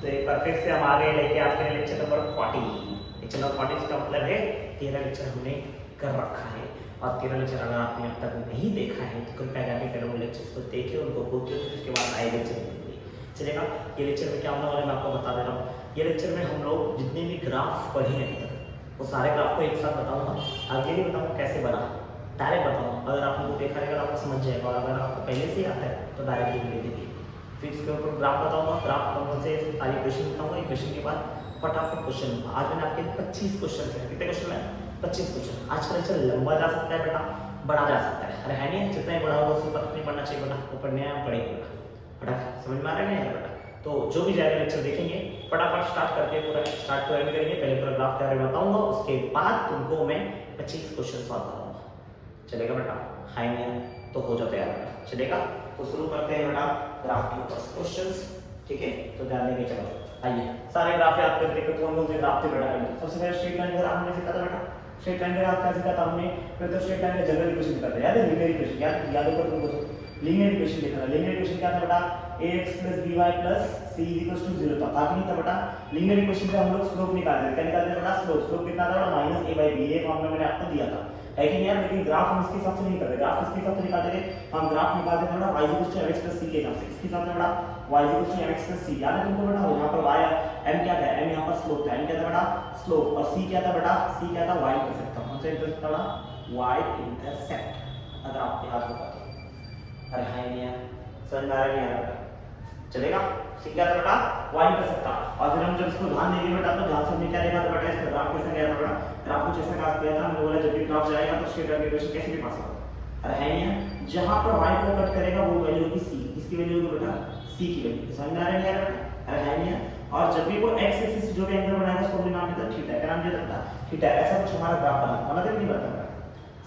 तो एक बार फिर से हम आ गए लेके आपके लिए लेक्चर नंबर 40। लेक्चर नंबर 40 का मतलब है 13 लेक्चर हमने कर रखा है। और 13 लेक्चर अगर आपने अब तक नहीं देखा है तो कृपया जाके पहले वो लेक्चर्स को देखिए, उनको पूछिए, उसके बाद आए लेक्चर देखेंगे। चलेगा। ये लेक्चर में क्या होने वाला है मैं आपको बता दे रहा हूँ। ये लेक्चर में हम लोग जितने भी ग्राफ पढ़े हैं अभी तक वो सारे ग्राफ को एक साथ बताऊंगा। आगे नहीं बताऊंगा कैसे बना, डायरेक्ट बताऊंगा। अगर आपने वो देखा रहेगा आपको समझ जाएगा, और अगर आपको पहले से आता है तो डायरेक्ट ये ले लीजिए। फिर इसके ऊपर ग्राफ बताऊंगा, ग्राफ कौन से सारी इक्वेशन बताऊंगा। इक्वेशन के बाद फटाफट क्वेश्चन होगा। आज मैंने आपके 25 क्वेश्चन है। कितने क्वेश्चन है? 25 क्वेश्चन। आज का लेक्चर लंबा जा सकता है बेटा, बड़ा जा सकता है। अरे है नहीं, जितना ही बड़ा होगा उससे फर्क नहीं पड़ना चाहिए बेटा, वो पढ़ने आया पढ़ेगा बेटा। फटाफट समझ में आ रहा है यार बेटा। तो जो भी जाएगा लेक्चर देखेंगे, फटाफट स्टार्ट करके पूरा स्टार्ट टू एंड करेंगे। पहले पूरा ग्राफ के बारे में बताऊंगा, उसके बाद तुमको मैं 25 क्वेश्चन सॉल्व कराऊंगा। चलेगा बेटा? हाई में तो हो जाता है बेटा। चलेगा, तो शुरू करते हैं बेटा ग्राफ के ऊपर क्वेश्चंस। ठीक है, तो ध्यान देंगे। चलो आइए सारे ग्राफ याद करते हैं। कौन कौन से ग्राफ थे बेटा? सबसे पहले स्ट्रेट लाइन ग्राफ हमने सीखा था बेटा। स्ट्रेट लाइन ग्राफ क्या सीखा था हमने? फिर तो स्ट्रेट लाइन का जनरल इक्वेशन करते हैं। याद है लीनियर इक्वेशन? याद होगा तुमको तो लीनियर इक्वेशन लिखना। लीनियर इक्वेशन क्या था बेटा? ax + by + c = 0 था। बाकी नहीं था बेटा। लीनियर इक्वेशन से हम लोग स्लोप निकालते हैं। क्या निकालते हैं बेटा? स्लोप कितना था बेटा? -a/b। ये फॉर्मूला मैंने आपको दिया था, है कि नहीं यार? लेकिन ग्राफ हम इसके हिसाब से नहीं करते। ग्राफ किसके हिसाब से निकालते थे? हम ग्राफ निकालते थे बेटा y = mx + c के हिसाब से। किसके हिसाब से बेटा? y = mx + c। याद है तुमको बेटा? यहाँ पर y m क्या था? m यहाँ पर स्लोप था। m क्या था बेटा? स्लोप। और c क्या था बेटा? c क्या था? y इंटरसेप्ट था। कौन सा इंटरसेप्ट था बेटा? y intercept. अगर आपके हाथ में पता। अरे हां नहीं यार, समझ में आ रहा नहीं आ रहा? चलेगा। ठीक है बेटा, y इंटरसेप्ट था। और फिर हम जब इसको ध्यान देंगे बेटा तो ध्यान से हमने क्या देखा था बेटा? इसका ग्राफ कैसे गया था बेटा? ग्राफ कुछ ऐसा काट दिया था। हमने बोला जब भी ग्राफ जाएगा तो स्ट्रेट लाइन इक्वेशन कैसे भी पास होगा। अरे है नहीं, जहां पर y को कट करेगा वो वैल्यू होगी c। किसकी वैल्यू होगी बेटा? c की वैल्यू। समझ में आ रहा है यार? अरे है नहीं। और जब भी वो x एक्सिस जो भी एंगल बनाएगा उसको भी नाम देता है थीटा। क्या नाम देता है? थीटा। ऐसा कुछ हमारा ग्राफ बना। मतलब नहीं बता।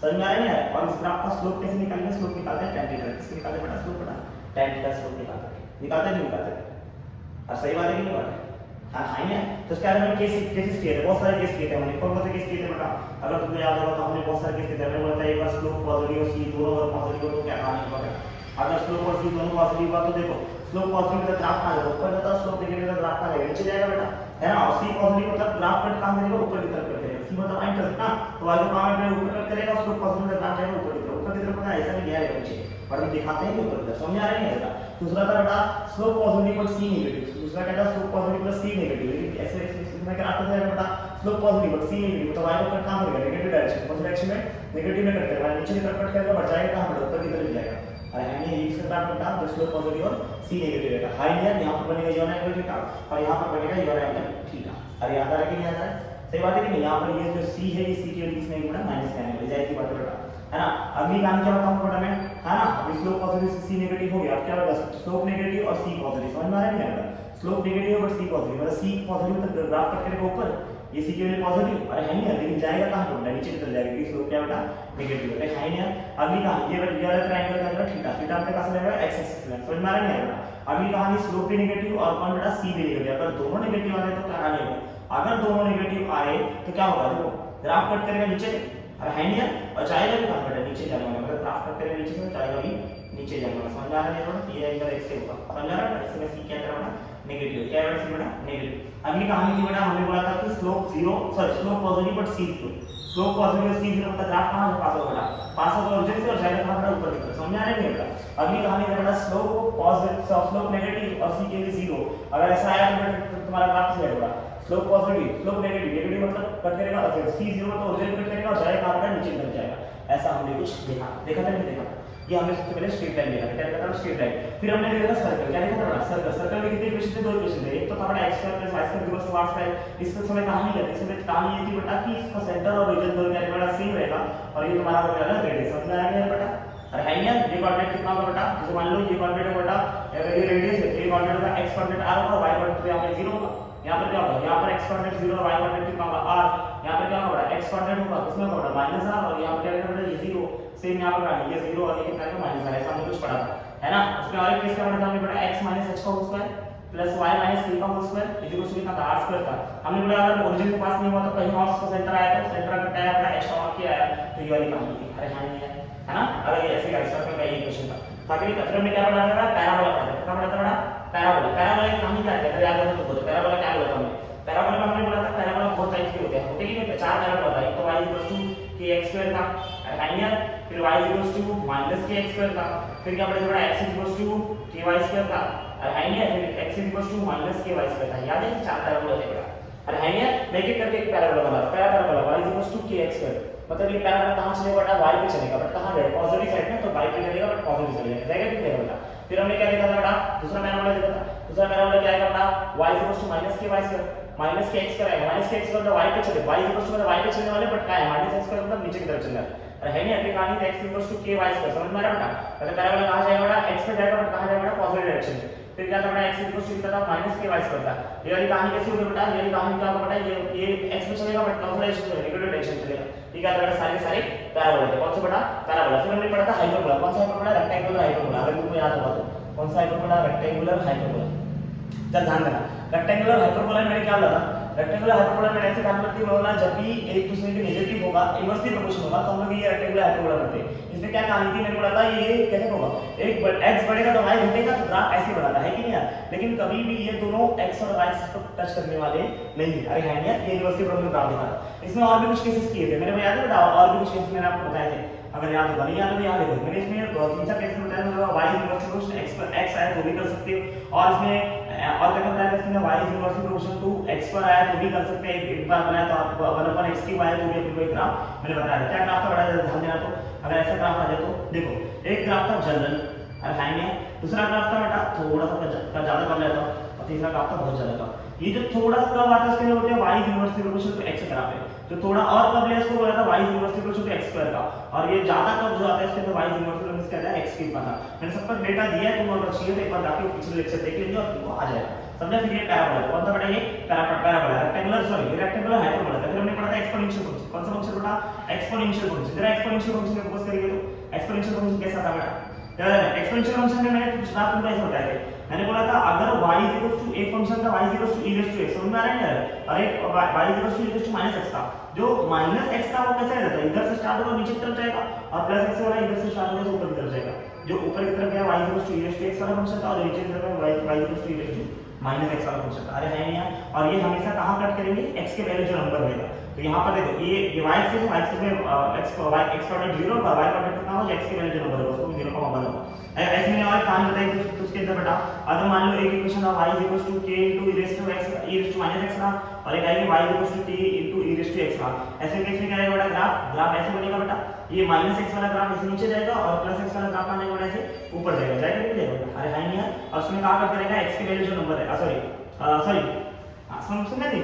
समझ में आ रहा है यार? और इस ग्राफ का स्लोप कैसे निकालेंगे? स्लोप निकालते हैं tan थीटा। किससे निकालते हैं बेटा? स्लोप बेटा tan थीटा स्लोप निकालते हैं। निकालते हैं नहीं निकालते? और सही बात है कि नहीं बात है? हाँ हाँ है। तो इसके बारे में केसेस किए थे, बहुत सारे केस किए थे हमने। कौन कौन से केस किए थे बेटा? अगर तुमको याद होगा तो हमने बहुत सारे केस किए थे। हमने बोला था एक बार स्लोप पॉजिटिव और c दोनों अगर पॉजिटिव हो तो क्या कहानी होगा? अगर स्लोप और c दोनों पॉजिटिव हुआ तो देखो स्लोप पॉजिटिव का ग्राफ कहां जाएगा? ऊपर जाता है। स्लोप नेगेटिव का ग्राफ कहां जाएगा? नीचे जाएगा बेटा, है ना? और c पॉजिटिव मतलब ग्राफ कट कहां जाएगा? ऊपर की तरफ करेगा। c मतलब y इंटरसेप्ट ना, तो y को कहां पे ऊपर कट करेगा? स्लोप पॉजिटिव का ग्राफ जाएगा ऊपर की तरफ। ऊपर की तरफ पता है ऐसा नहीं गया है नीचे, पर हम दिखाते हैं कि ऊपर की तरफ। समझ आ रहा है बेटा? दूसरा था बेटा slope positive but c negative. दूसरा क्या था? Slope positive plus c negative. लेकिन ऐसे इसमें क्या आता है बेटा? Slope positive but c negative, तो y को कट कहां करेगा? Negative direction. कौन सी डायरेक्शन में? नेगेटिव में कट करेगा। नीचे की तरफ कट करेगा, बढ़ जाएगा कहां पर? ऊपर की तरफ जाएगा। और यानी एक से ग्राफ बेटा जो स्लोप पॉजिटिव और c नेगेटिव रहेगा। हाई नियर यहां पर बनेगा योना एंगल थीटा और यहां पर बनेगा योना एंगल थीटा। अरे याद आ रहा है कि नहीं याद आ रहा है? सही बात है कि नहीं? यहां पर ये जो c है ये c की वैल्यू किसमें बना? -tan है। जाएगी बात है बेटा, है ना? अगली कहानी क्या बताऊं बेटा मैं, है ना? अब स्लोप पॉजिटिव से c नेगेटिव हो गया। अब क्या होगा? स्लोप नेगेटिव और c पॉजिटिव। समझ में आ रहा है नहीं? स्लोप नेगेटिव और c पॉजिटिव, मतलब c पॉजिटिव तक ग्राफ कट करेगा ऊपर, ये c की वैल्यू पॉजिटिव। अरे है नहीं, लेकिन जाएगा कहां पर? नीचे की तरफ जाएगा क्योंकि स्लोप क्या बेटा? नेगेटिव है। है नहीं? अगली कहानी ये वाला ट्रायंगल का है थीटा। थीटा पे कहां से लगेगा? x एक्सिस पे। समझ में आ रहा है बेटा? अगली कहानी स्लोप भी नेगेटिव और कौन बेटा? c भी नेगेटिव। अगर दोनों नेगेटिव आ गए तो क्या कहानी होगी? अगर दोनों नेगेटिव आए तो क्या होगा? देखो ग्राफ कट करेगा नीचे से। अरे है नहीं, और जाएगा भी कहां बेटा? नीचे जाने वाला। मतलब ग्राफ कट करेगा नीचे से, जाएगा भी नीचे जाने वाला। समझ आ रहा है बेटा? ये एंगल x से होगा। समझ आ रहा है? इसमें c क्या है बेटा? नेगेटिव। क्या है बेटा? c बेटा नेगेटिव। अगली कहानी थी बेटा हमने बोला था कि slope 0 sorry slope positive but c 0। Slope positive और c 0 मतलब ग्राफ कहां से पास होगा बेटा? पास होगा ओरिजिन से और जाएगा कहां बेटा? ऊपर की तरफ। समझ आ रहा है बेटा? अगली कहानी है बेटा स्लोप पॉजिटिव स्लोप नेगेटिव और c के लिए 0। अगर ऐसा आया तो बेटा तुम्हारा ग्राफ कैसे रहेगा? Slope positive slope negative, negative मतलब कट करेगा और c 0 मतलब ओरिजिन कट करेगा और जाएगा कहां बेटा? नीचे की तरफ जाएगा। ऐसा हमने कुछ देखा था नहीं देखा? ये हमने सबसे पहले स्ट्रेट लाइन देखा था। क्या देखा था? Straight line. फिर हमने देखा था सर्कल। क्या देखा था बेटा? सर्कल। सर्कल में कितने इक्वेशन थे? दो इक्वेशन थे। एक तो था बेटा x² + y² = r²। इसमें समय कहानी क्या थी? इसमें कहानी ये थी बेटा कि इसका सेंटर और रीजन दोनों क्या बेटा? सेम रहेगा और ये तुम्हारा हो जाएगा रेडियस। समझ में आ गया बेटा? अरे है नहीं, ये कोऑर्डिनेट कितना होगा बेटा? जैसे मान लो ये कोऑर्डिनेट है बेटा, ये रेडियस है, ये कोऑर्डिनेट होगा x कोऑर्डिनेट r होगा, y कोऑर्डिनेट यहां पे 0 होगा। यहां पर क्या होगा? यहां पर x कोऑर्डिनेट 0 और y कोऑर्डिनेट कितना होगा? r। यहां पर क्या होगा बेटा? x कोऑर्डिनेट होगा किसमें होगा बेटा? -r और यहां पर क्या रहेगा बेटा? ये 0। सेम यहां पर ये 0 और ये कितना है? -r। ऐसा हमने कुछ पढ़ा था, है ना? उसमें और एक केस क्या पढ़ा था हमने बेटा? x - h का whole square plus y - k का होल स्क्वायर इक्वल टू कितना था? r² था। हमने बोला अगर ओरिजिन के पास नहीं हुआ तो कहीं और उसका सेंटर आया तो सेंटर का क्या आया? h का क्या आया? तो ये वाली कहानी थी। अरे हां नहीं है ना? अगर ये ऐसे का सर्कल का इक्वेशन था। बाकी फिर में क्या पढ़ा था? पैराबोला पढ़ा था। क्या पढ़ा था बेटा? पैराबोला। पैराबोला की कहानी क्या है? अगर याद हो तो बोलो। ओके कि नहीं, चार पैराबोला था, एक तो y इक्वल्स टू kx² था राइट, फिर y इक्वल्स टू -kx² था, फिर क्या पढ़े थोड़ा x इक्वल्स टू ky² था राइट, फिर x इक्वल्स टू -ky² था। याद है चार पैराबोला थे बेटा। अरे है यार, मैं एक करके एक पैराबोला बना रहा हूं। पहला parabola y equals to kx², मतलब ये पैराबोला कहां चलेगा बेटा, y पे चलेगा, बट कहां जाएगा, पॉजिटिव साइड में, तो y पे चलेगा बट पॉजिटिव चलेगा, जाएगा कि नहीं बेटा। फिर हमने क्या देखा था बेटा, दूसरा पैराबोला देखा था, दूसरा पैराबोला क्या आएगा बेटा, y equals to -ky² -kx² आएगा, -kx मतलब y पे चले, y इक्वल्स टू मतलब y पे चलने वाले, बट क्या है -x² मतलब नीचे की तरफ चलना है। अरे है नहीं, अपनी कहानी x इक्वल्स टू ky², समझ में आ रहा है बेटा। पहले पैराबोला कहां जाएगा बेटा, x पे जाएगा, बट कहां जाएगा बेटा, पॉजिटिव डायरेक्शन में। फिर क्या था बेटा, x इक्वल्स टू कितना था, -ky² था। ये वाली कहानी कैसी होगी बेटा, ये वाली कहानी क्या होगा बेटा, ये x पे चलेगा बट पॉजिटिव डायरेक्शन में, नेगेटिव डायरेक्शन चलेगा। ठीक है बेटा, सारे सारे पैराबोला थे। कौन सा बेटा, पैराबोला। फिर हमने पढ़ा था हाइपरबोला। कौन सा हाइपरबोला, रेक्टेंगुलर हाइपरबोला, अगर तुमको याद होगा तो। कौन सा हाइपरबोला, रेक्टेंगुलर हाइपरबोला। चल ध्यान देना, रेक्टेंगुलर हाइपरबोला में क्या बोला था, रेक्टेंगुलर हाइपरबोला में ऐसे काम करती है बोला, जब भी एक दूसरे के नेगेटिव होगा, इनवर्सली प्रोपोर्शनल होगा, तो हम लोग ये रेक्टेंगुलर हाइपरबोला करते हैं। इसमें क्या कहानी थी, मैंने बोला था ये कैसे होगा, एक x बढ़ेगा तो y घटेगा, तो ग्राफ ऐसे बढ़ाता है कि नहीं यार। लेकिन कभी भी ये दोनों x और y को टच करने वाले नहीं है। अरे है यार, ये इनवर्सली प्रोपोर्शनल ग्राफ दिखा था। इसमें और भी कुछ केसेस किए थे, मेरे को याद है बेटा, और भी कुछ केसेस मैंने आपको बताए थे, अगर याद होगा, नहीं याद हो याद देखो, मैंने इसमें तीन चार केसेस बताए, मतलब y इनवर्स प्रोपोर्शनल x आया तो भी कर सकते हो, और इसमें और क्या करता है, इसमें y inverse proportional to x पर आया तो भी कर सकते हैं, एक बार बनाया तो आप 1/x³ आया तो भी अपनी कोई ग्राफ मैंने बताया था। क्या ग्राफ था बड़ा ध्यान देना, तो अगर ऐसा ग्राफ आ जाए तो देखो, एक ग्राफ था जनरल, अरे है नहीं, दूसरा ग्राफ था बेटा थोड़ा सा ज्यादा कम रहता, और तीसरा ग्राफ था बहुत ज्यादा कम। ये जो थोड़ा सा कम आता है उसके लिए बोलते हैं y inversely proportional to x graph है, जो थोड़ा और कम है इसको बोला था y inversely proportional to x² का, और ये ज्यादा कम जो आता है इसके अंदर y इनवर्सली प्रोपोर्शनल क्या है, x³ का था। मैंने सब पर डेटा दिया है, तुम अगर चाहिए तो एक बार जाके पिछले लेक्चर देख लीजिए और तुमको आ जाएगा समझा। फिर ये पैराबोला, कौन सा बेटा, ये पैराबोला, रेक्टेंगुलर सॉरी ये रेक्टेंगुलर हाइपरबोला था। फिर हमने पढ़ा था एक्सपोनेंशियल फंक्शन। कौन सा फंक्शन बेटा, एक्सपोनेंशियल फंक्शन। जरा एक्सपोनेंशियल फंक्शन में फोकस करिए, तो एक्सपोनेंशियल फंक्शन कैसा था बेटा, याद है एक्सपोनेंशियल फंक्शन में मैंने कुछ बात तुमको ऐसे बताया था, मैंने बोला था अगर y इक्वल्स टू एक फंक्शन था y इक्वल्स टू e⁻x, समझ में आ रहा है यार, और एक y equals to e⁻ -x था, जो -x था वो कैसे रहता है, इधर से स्टार्ट होगा नीचे की तरफ जाएगा, और +x वाला इधर से स्टार्ट होगा ऊपर की तरफ जाएगा। जो ऊपर की तरफ गया y इक्वल्स टू e⁻x वाला फंक्शन था, और नीचे की तरफ y इक्वल्स टू e⁻x वाला फंक्शन था। अरे है नहीं यार, और ये हमेशा कहां कट करेंगे, x के वैल्यू जो नंबर रहेगा, तो यहां पर देखो ये y से में x का डॉट 0 और y का डॉट कितना होगा, x के वैल्यू जो नंबर होगा उसको 0,1 होगा। ऐसे में और कहानी बताई तो उसके अंदर बेटा, अगर मान लो एक इक्वेशन था y equals to k into e⁻x था, और एक आएगी y equals to t into e⁻x था। ऐसे केस में क्या आएगा बेटा, ग्राफ ऐसे बनेगा बेटा, ये -x वाला ग्राफ ऐसे नीचे जाएगा, और +x वाला ग्राफ आने वाला ऐसे ऊपर जाएगा, जाएगा कि नहीं जाएगा। अरे है नहीं यार, और उसमें कहां कट करेगा, x के वैल्यू जो नंबर है, सॉरी समझ नहीं,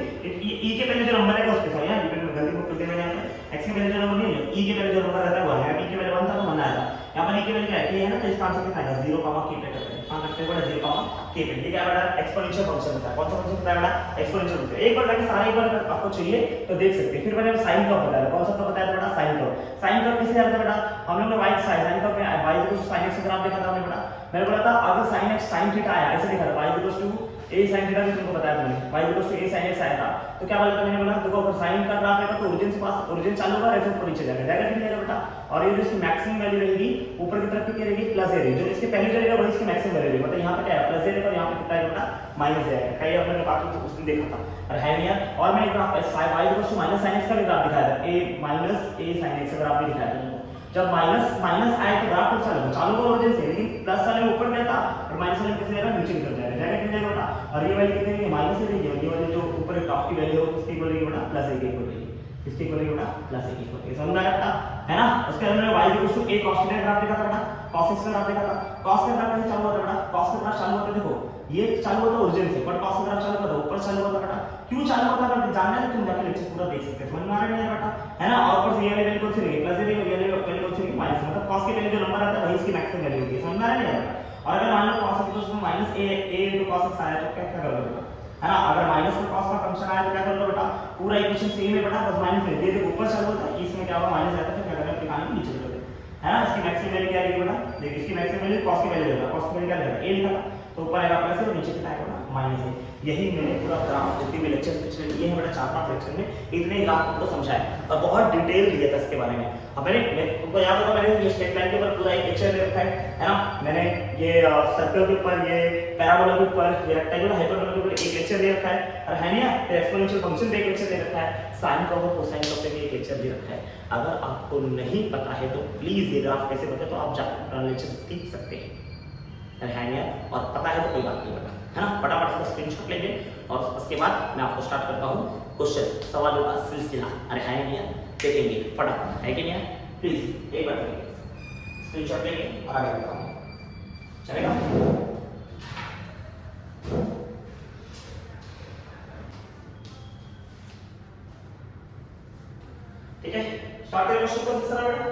e के पहले जो नंबर है उसके सॉरी यार, गलती को करते मैंने यहाँ पे x के पहले जो नंबर नहीं है, e के पहले जो नंबर रहता है वो है, e के पहले 1 था तो 1 आया था, यहाँ पर e के पहले क्या है, है ना, तो इसका आंसर कितना आएगा, 0,k पे करते हैं, कहां करते हैं बेटा, 0,k पे। ये क्या बेटा, एक्सपोनेंशियल फंक्शन होता है। कौन सा फंक्शन होता है बेटा, एक्सपोनेंशियल फंक्शन। एक बार जाके सारे एक बार आपको चाहिए तो देख सकते हैं। फिर मैंने साइन कर्व बताया, कौन सा कर्व बताया था बेटा, साइन कर्व। साइन कर्व किसे आता है बेटा, हम लोग ने y साइन कर्व में y equals to sin x graph देखा था हमने बेटा, मैंने बोला था अगर sin x sin थीटा आया, ऐसे देखा था y equals to a sin theta भी तुमको बताया था मैंने, y equals to a sin x आया था, तो क्या बोला था मैंने, बोला देखो अगर sin का ग्राफ है तो ओरिजिन से पास ओरिजिन चालू होगा, ऐसे ऊपर नीचे जाएगा, जाएगा कि नहीं जाएगा बेटा, और ये जो इसकी मैक्सिमम वैल्यू रहेगी ऊपर की तरफ क्या रहेगी, प्लस रहेगी, जो इसके पहले जाएगा वही इसकी मैक्सिमम वैल्यू रहेगी, मतलब यहाँ पे क्या है प्लस रहेगा, और यहाँ पे कितना है बेटा माइनस जाएगा। कई अपने बाकी तो उसने देखा था, और है नहीं यार, और मैंने graph y equals to -sin x का भी ग्राफ दिखाया था, a sin x का ग्राफ भी दिखाया था। जब माइनस आए तो ग्राफ चालू होगा ओरिजिन से, लेकिन प्लस वाले ऊपर गया था और माइनस वाले कैसे जाएगा, नीचे निकल जाएगा, जाएगा कि नहीं जाएगा बेटा। और ये वैल्यू कितनी है, माइनस से रहेगी, ये वाली जो ऊपर टॉप की वैल्यू है उसकी इक्वल रहेगी बेटा +1 इक्वल रहेगी, इसकी इक्वल रहेगी बेटा +1 इक्वल, ये समझ आया बेटा, है ना। उसके अंदर y equal to a cos theta graph देखा था बेटा, cos x का ग्राफ देखा था, cos का ग्राफ कैसे चालू होता है बेटा, cos का ग्राफ चालू होता है, देखो ये चालू होता है ओरिजिन से, बट cos का ग्राफ चालू होता है ऊपर चालू होता है बेटा, क्यों चालू होता है बेटा, जानना है तो तुम जाके लेक्चर पूरा देख सकते हो, समझ में आ रहा है बेटा, है ना। और ऊपर से ये वैल्यू कौन सी रहेगी, प्लस रहेगी, ये वैल्यू कौन सी रहेगी, माइनस, मतलब cos के पहले जो नंबर आता है वही इसकी मैक्सिमम वैल्यू होगी, समझ में आ रहा है। और अगर मान लो cos equal to -a cos x आया तो क्या करोगे बेटा, है ना, अगर माइनस में cos का फंक्शन आया तो क्या करोगे बेटा, पूरा इक्वेशन सेम है बेटा, बस माइनस में ये देखो ऊपर चालू होता है, इसमें क्या होगा माइनस आता है, फिर क्या करेंगे अपनी कहानी नीचे चले जाएगा, है ना। इसकी मैक्सिमम वैल्यू क्या रहेगी बेटा, देखिए इसकी मैक्सिमम वैल्यू cos की वैल्यू होगा, cos की वैल्यू क्या रहेगा a लिखा था, तो ऊपर आएगा प्लस और नीचे कितना आएगा माइनस है। यही मैंने पूरा ग्राफ जितने भी लेक्चर पिछले लिए हैं बेटा 4-5 लेक्चर में इतने ही ग्राफ को समझाया और बहुत डिटेल दिया था इसके बारे में। अब मैंने तुमको याद होगा मैंने ये स्ट्रेट लाइन के ऊपर पूरा एक लेक्चर दे रखा है ना, मैंने ये सर्कल के ऊपर ये पैराबोला के ऊपर, ये रेक्टेंगुलर हाइपरबोला के ऊपर एक लेक्चर दे रखा है और है ना, फिर एक्सपोनेंशियल फंक्शन पे एक लेक्चर दे रखा है, साइन कर्व और कोसाइन कर्व पे भी एक लेक्चर दे रखा है। अगर आपको नहीं पता है तो प्लीज ये ग्राफ कैसे बनता है तो आप जाकर लेक्चर सीख सकते हैं, है ना, और पता है तो कोई बात नहीं बता, है ना। फटाफट इसका स्क्रीनशॉट लेंगे और उसके बाद मैं आपको स्टार्ट करता हूँ क्वेश्चन, सवालों का सिलसिला। अरे है नहीं, देखेंगे फटाफट, है कि नहीं, प्लीज एक बार स्क्रीनशॉट लेंगे और आगे बढ़ता हूँ, चलेगा। ठीक है, स्टार्ट करें क्वेश्चन को तीसरा बेटा।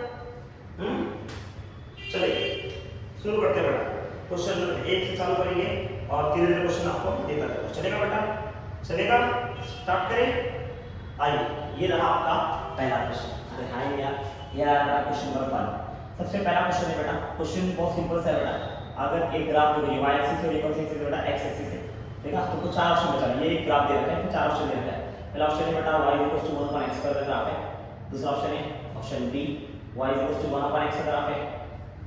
चलिए शुरू करते हैं बेटा। क्वेश्चन नंबर 1 से चालू करेंगे और धीरे धीरे क्वेश्चन आपको देता रहेगा, चलेगा बेटा, चलेगा। स्टार्ट करें, आइए ये रहा आपका पहला क्वेश्चन। अरे हां यार, ये रहा क्वेश्चन नंबर 1। सबसे पहला क्वेश्चन है बेटा, क्वेश्चन बहुत सिंपल सा है बेटा। अगर एक ग्राफ जो y एक्सिस और एक एक्सिस बेटा x एक्सिस है, देखा तो कुछ चार ऑप्शन बचा है। ये एक ग्राफ दे रखा है, तो चार ऑप्शन दे रखा है। पहला ऑप्शन है बेटा y 1/x का ग्राफ है। दूसरा ऑप्शन है ऑप्शन बी y 1/x का ग्राफ है।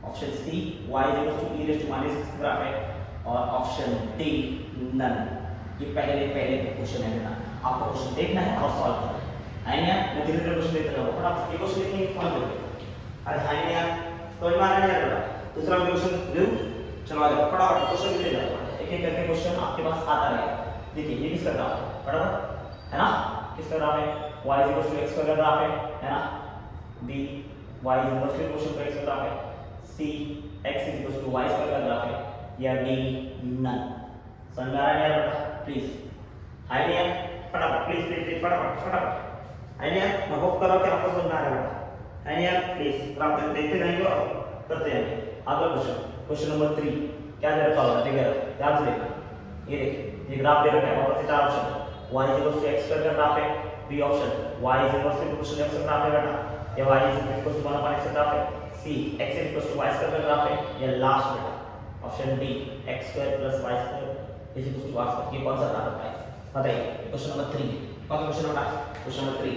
ऑप्शन सी y e−x का ग्राफ है और ऑप्शन डी नन। ये पहले क्वेश्चन है बेटा, आपको क्वेश्चन देखना है और सॉल्व करना है। यार मैं धीरे धीरे क्वेश्चन देता रहूंगा, आप ये क्वेश्चन देखेंगे सॉल्व करेंगे। अरे हां यार, समझ में आ रहा है यार बेटा। दूसरा क्वेश्चन लो, चलो आ जाओ फटाफट क्वेश्चन ले जाओ, एक एक करके क्वेश्चन आपके पास आता रहेगा। देखिए ये किसका ग्राफ है, फटाफट, है ना, किसका ग्राफ है, y x का ग्राफ है ना, b y क्वेश्चन का x का ग्राफ है, c x y का ग्राफ है, या d नन। समझ में आ रहा है यार बेटा, प्लीज हाय यार, फटाफट प्लीज फटाफट हाय यार। मैं होप कर रहा हूं कि आपको समझ में आ रहा है बेटा, है यार, प्लीज आप देखते जाएंगे और करते जाएंगे। अगला क्वेश्चन, क्वेश्चन नंबर 3 क्या दे रखा होगा, देखिए ध्यान से देखना। ये देखिए ये ग्राफ दे रखा है, वापस से चार ऑप्शन, y x का ग्राफ है, बी ऑप्शन y x का ग्राफ है बेटा, या y 1/x का ग्राफ है, c x y का ग्राफ है, या लास्ट बेटा option D x² + y² r²। ये कौन सा ग्राफ है बताइए। क्वेश्चन नंबर 3 कौन सा क्वेश्चन बेटा, question number 3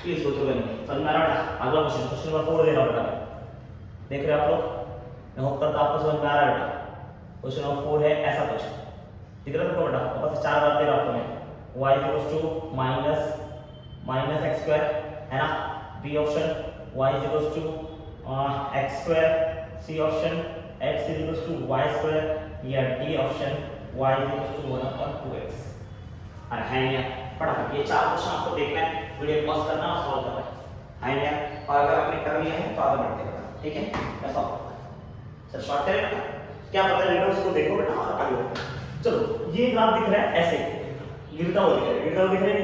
please go through करेंगे, समझ में आ रहा है। अगला क्वेश्चन, क्वेश्चन नंबर 4 दे रहा हूं बेटा, देख रहे हैं आप लोग, मैं होप करता आपको समझ में आ रहा है बेटा। क्वेश्चन नंबर 4 है ऐसा कुछ, दिख रहा है बेटा, ऊपर से चार बात दे रहा हूं मैं, y -x² है ना, B option y x², C option x y², या डी ऑप्शन y 1/2x। अरे है यार, फटाफट ये चार क्वेश्चन आपको देखना है, वीडियो पॉज करना और सॉल्व करना है यार। और अगर आपने कर लिया है तो आगे बढ़ते हैं, ठीक है, मैं सॉल्व करता हूं। चल स्टार्ट करें बेटा, क्या पता है वीडियोस को देखो बेटा और आगे बढ़ो। चलो ये ग्राफ दिख रहा है ऐसे, गिरता हुआ दिख रहा है,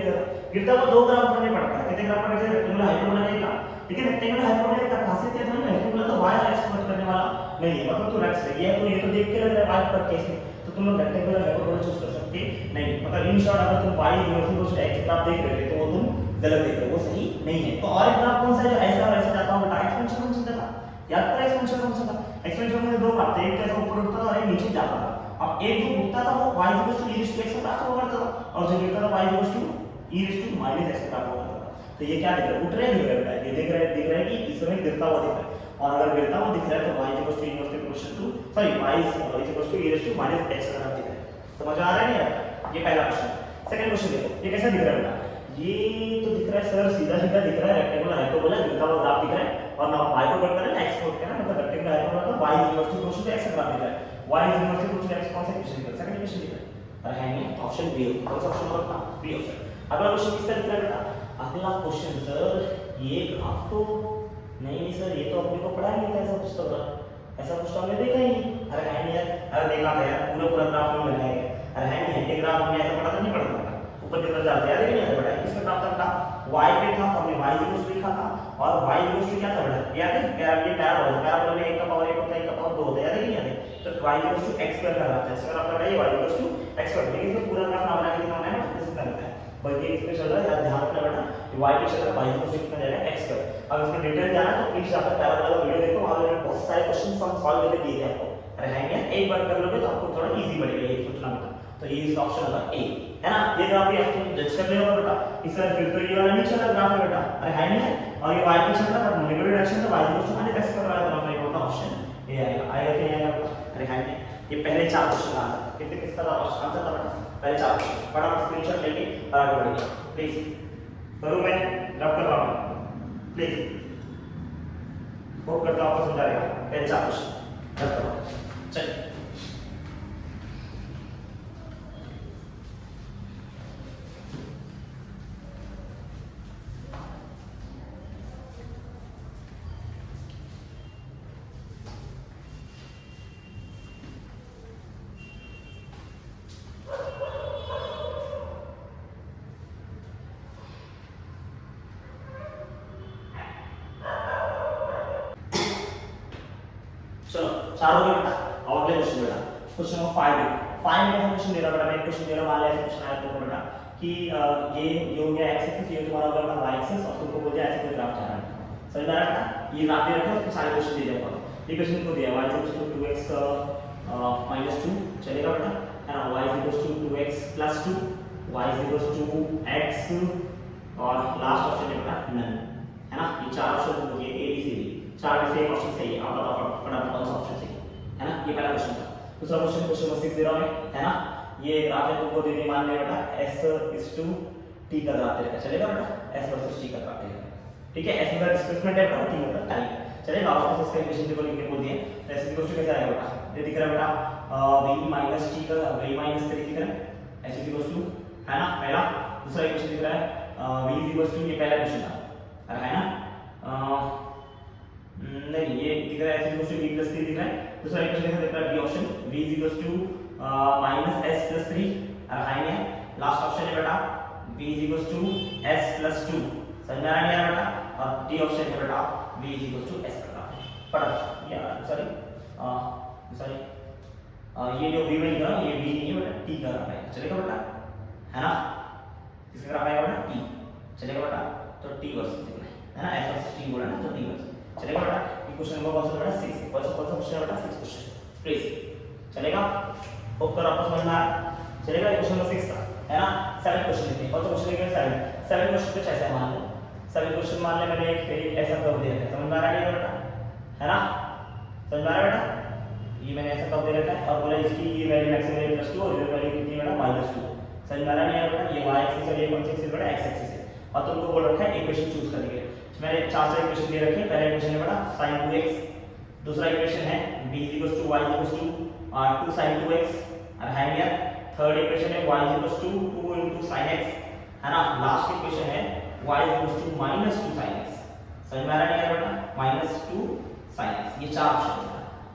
गिरता हुआ दो ग्राफ बनने पड़ता है। कितने ग्राफ बने, रेक्टेंगुलर हाइपरबोला का, लेकिन रेक्टेंगुलर हाइपरबोला का खासियत क्या है ना, रेक्टेंगुलर तो y और x को करने वाला नहीं है, मतलब तो रेक्स है ये तो देख के लग रहा है y पर केस में, तो तुम लोग रेक्टेंगुलर हाइपरबोला चूज कर सकते नहीं, मतलब इन शॉर्ट अगर तुम y x ग्राफ देख रहे थे तो वो तुम गलत देख रहे हो, वो सही नहीं है। तो और एक ग्राफ कौन सा है जो ऐसा और ऐसा जाता हो बेटा, एक्सपेंशन फंक्शन था, याद करो एक्सपेंशन फंक्शन था। एक्सपेंशन फंक्शन में दो ग्राफ थे, एक कैसे ऊपर उठता था और एक नीचे जाता था। अब एक जो उठता था वो y e⁻x का ग्राफ हुआ करता था, और जो गिरता था y e⁻x का ग्राफ हुआ करता था। तो ये क्या दिख रहा है, उठ रहे दिख रहा है, ये दिख रहा है कि इसमें गिरता हुआ दिख रहा है, और अगर गिरता हुआ दिख रहा है तो y e⁻x का ग्राफ दिख रहा है। समझ आ रहा है यार, ये पहला क्वेश्चन। सेकंड क्वेश्चन देखो, ये कैसा दिख रहा है बेटा, ये तो दिख रहा है सर सीधा सीधा दिख रहा है, रेक्टेंगुलर हाइपरबोला गिरता हुआ ग्राफ दिख रहा है, और ना y को कट कर रहा है x को कट कर रहा है, मतलब रेक्टेंगुलर हाइपरबोला का y x ग्राफ दिख रहा है, y x कौन सा क्वेश्चन दिख रहा है, सेकंड क्वेश्चन दिख रहा है। अरे है नहीं, ऑप्शन बी, कौन सा ऑप्शन होगा, बी ऑप्शन। अगला क्वेश्चन किसका दिख रहा है बेटा, अगला क्वेश्चन सर ये ग्राफ तो नहीं सर, ये तो अपने को पढ़ा नहीं था, ऐसा कुछ तो ऐसा कुछ तो हमने देखा ही नहीं। अरे है नहीं यार, अरे देखा था यार, पूरा ग्राफ में बनाया गया। अरे है नहीं, ये ग्राफ हमने ऐसा पढ़ा था, नहीं पढ़ा था, ऊपर की तरफ जाते यार, नहीं याद बेटा किसका ग्राफ था, y पे था तो हमने y लिखा था, और y क्या था बेटा, याद है, ये पैराबोला में 1 का पावर 1 होता है, 1 का पावर 2 होता है, याद है कि नहीं याद है। तो y x² का ग्राफ है, इसका ग्राफ है y x², लेकिन इसमें पूरा ग्राफ ना बना के दिखाना है ना, इसमें करना है, बल्कि इसमें चल रहा है, याद ध्यान रखना बेटा, y पे चल रहा है, y कितना जाएगा x²। अब इसमें डिटेल जाना है तो प्लीज जाकर पैराबोला वीडियो देखो, वहां पे बहुत सारे क्वेश्चंस हम सॉल्व करके दिए थे आपको। अरे है क्या, एक बार कर लोगे तो आपको थोड़ा इजी पड़ेगा ये सोचना बेटा। तो ये इसका ऑप्शन होगा ए, है ना। ये ग्राफ भी आपको जज कर लेगा बेटा, इस तरह फिर तो ये वाला नहीं चला ग्राफ है बेटा, अरे है नहीं है, और ये y पे चल रहा है, नेगेटिव डायरेक्शन में y x कर रहा है, ग्राफ ये होगा ऑप्शन ये आएगा कि नहीं आएगा? अरे हाँ नहीं, ये पहले 4 क्वेश्चन का आंसर कितने किसका था आंसर था बेटा? पहले 4 क्वेश्चन फटाफट स्क्रीनशॉट लेके आगे बढ़िए प्लीज। करूँ मैं रब कर रहा हूँ प्लीज, होप करता हूँ आपको समझ आएगा। पहले 4 क्वेश्चन रब करो चलिए। चलो 4 हो गए बेटा। और अगले क्वेश्चन बेटा, क्वेश्चन नंबर 5 में क्वेश्चन दे रहा बेटा, मैं क्वेश्चन दे रहा मान लिया क्वेश्चन आया तुमको बेटा कि ये हो गया एक्स एक्सिस, ये तुम्हारा हो गया वाई एक्सिस और तुमको बोल दिया ऐसे कोई ग्राफ चाह रहा है। समझ में आ रहा है? ये ग्राफ दे रखा है, उसके सारे क्वेश्चन दे रखा है। ये क्वेश्चन को दिया y इक्वल्स टू 2x - 2 चलेगा बेटा, है ना? y equals to 2x + 2, y equals to x और लास्ट ऑप्शन है बेटा नन, है ना? ये 4 ऑप्शन हो गए a b c d, 4 में से एक ऑप्शन सही है। आप बताओ फटाफट कौन सा ऑप्शन सही है ना? ये पहला क्वेश्चन था। दूसरा क्वेश्चन क्वेश्चन नंबर 6 दे रहा हूं है ना? ये ग्राफ है तुमको दे दी, मान लिया बेटा s is to t का ग्राफ दे रखा चलेगा बेटा, s वर्सेस t का ग्राफ दे रखा, ठीक है? s का डिस्प्लेसमेंट है बेटा, t का टाइम चलेगा। आप इसका इक्वेशन को लिखने बोल दिए, s इक्वल टू कैसे आएगा बेटा? ये दिख रहा है बेटा v माइनस t का v माइनस 3 दिख रहा है, s इक्वल टू है ना पहला। दूसरा इक्वेशन दिख रहा है v इक्वल टू, ये पहला क्वेश्चन था है ना? नहीं ये दिख रहा है s इक्वल टू v + 3 दिख रहा है। दूसरा इक्वेशन दिख रहा है b option v equal to -s + 3 और है ना लास्ट ऑप्शन है बेटा v इक्वल टू s + 2 समझ में आ रहा है बेटा? और d ऑप्शन है बेटा v इक्वल टू s का पढ़ा यार सॉरी ये जो v में लिख रहा हूं ये v नहीं है बेटा, t का ग्राफ है चलेगा बेटा, है ना? किसका ग्राफ आएगा बेटा? t चलेगा बेटा, तो t वर्सेस है ना, s वर्सेस t बोला ना, तो t वर्सेस चलेगा बेटा। ये क्वेश्चन नंबर कौन सा बेटा? 6 कौन सा क्वेश्चन है बेटा? 6 क्वेश्चन प्लीज चलेगा। होप कर आपको समझ में आ चलेगा। ये क्वेश्चन नंबर 6 था है ना? 7 क्वेश्चन लिखे, कौन सा क्वेश्चन लिखे? 7 क्वेश्चन पे ऐसा मान लो 7 क्वेश्चन मान ले मैंने एक ऐसा कर्व दे रखा है, समझ में आ रहा है बेटा? है ना? समझ में आ रहा है बेटा? ये मैंने ऐसा कर्व दे रखा है और बोला इसकी ये वैल्यू मैक्सिमम है +2 और ये वैल्यू कितनी है बेटा? -2 समझ में आ रहा है बेटा? ये y एक्सिस है, ये कौन सी एक्सिस है बेटा? x एक्सिस है और तुमको बोल रखा है इक्वेशन चूज करने के लिए। मैंने 4 इक्वेशन दे रखे हैं। पहला इक्वेशन है बेटा sin 2x, दूसरा इक्वेशन है b y 2 sin 2x और है यार। थर्ड इक्वेशन है y 2 sin x, है ना? लास्ट इक्वेशन है y -2 sin x, समझ में आ रहा है बेटा? -2 sin x, ये 4 ऑप्शन